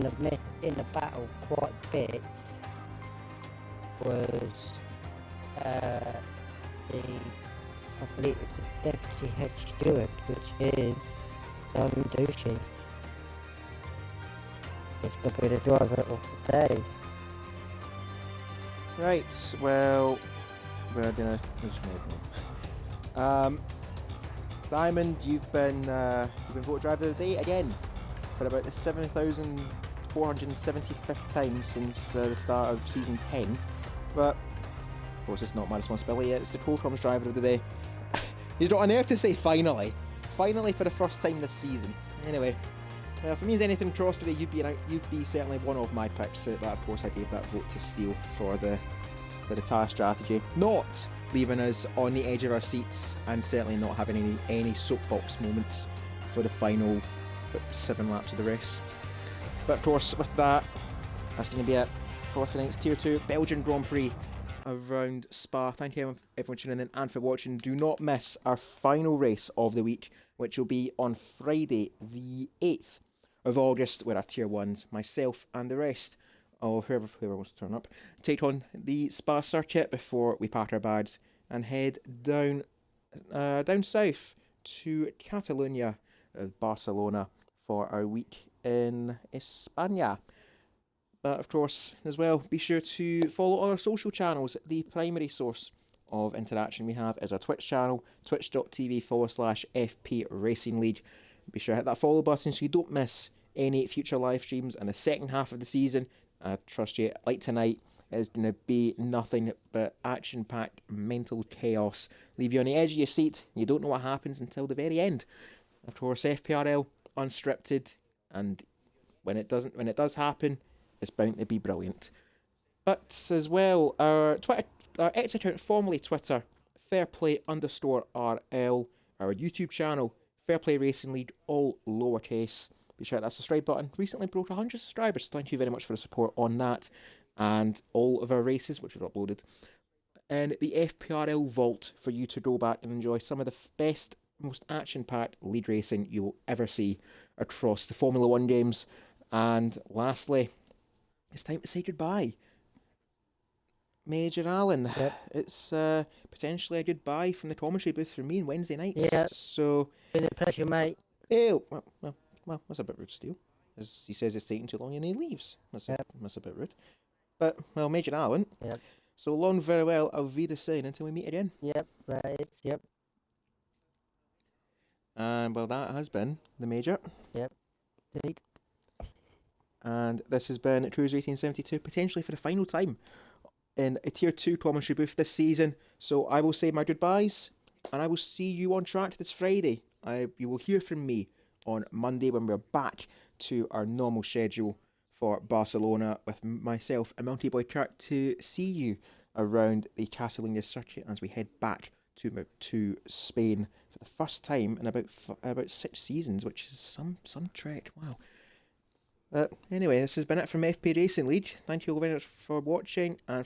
the battle quite a bit was I believe it's the deputy head steward, which is Simon Douchy. It's going to be the driver of the day. Right, well, we're gonna. Diamond, you've been voted driver of the day again for about the 7,475th time since the start of season 10. But of course, it's not my responsibility. It's the Procom's driver of the day. He's not on there to say finally for the first time this season. Anyway, if it means anything, Cross today, you'd be certainly one of my picks. But of course, I gave that vote to Steele for the tire strategy, not leaving us on the edge of our seats, and certainly not having any soapbox moments for the final 7 laps of the race. But of course, with that, that's going to be it for tonight's Tier 2 Belgian Grand Prix around Spa. Thank you everyone tuning in and for watching. Do not miss our final race of the week, which will be on Friday the 8th of August, where our Tier 1s, myself and the rest of whoever wants to turn up, take on the Spa circuit before we pack our bags and head down south to Catalonia, Barcelona, for our week in España. But of course, as well, be sure to follow all our social channels. The primary source of interaction we have is our Twitch channel, twitch.tv/FP Racing League. Be sure to hit that follow button so you don't miss any future live streams in the second half of the season. I trust you, like tonight, is going to be nothing but action-packed mental chaos. Leave you on the edge of your seat. You don't know what happens until the very end. Of course, FPRL, unscripted, and when it does happen, it's bound to be brilliant. But as well, our X account, formerly Twitter, fairplay_RL, our YouTube channel, Fairplay Racing League, all lowercase. Be sure that subscribe button. Recently broke 100 subscribers. Thank you very much for the support on that. And all of our races, which are uploaded. And the FPRL Vault for you to go back and enjoy some of the best, most action-packed lead racing you will ever see across the Formula 1 games. And lastly, it's time to say goodbye. Major Allen, Yep. It's potentially a goodbye from the commentary booth for me on Wednesday nights. Yep. So, Been a pleasure, mate. well, that's a bit rude, Steele. As he says it's taking too long and he leaves. That's a bit rude. But, well, Major Allen. Yep. So long, very well. Auf Wiedersehen until we meet again. Yep, that is, yep. And, well, that has been the Major. Yep. Indeed. And this has been Cruise 1872, potentially for the final time in a Tier 2 commentary booth this season. So I will say my goodbyes, and I will see you on track this Friday. You will hear from me on Monday when we're back to our normal schedule for Barcelona with myself and Mounty Boy Kirk to see you around the Catalonia circuit as we head back to Spain for the first time in about 6 seasons, which is some trek. Wow. Anyway, this has been it from FP Racing League. Thank you all very much for watching and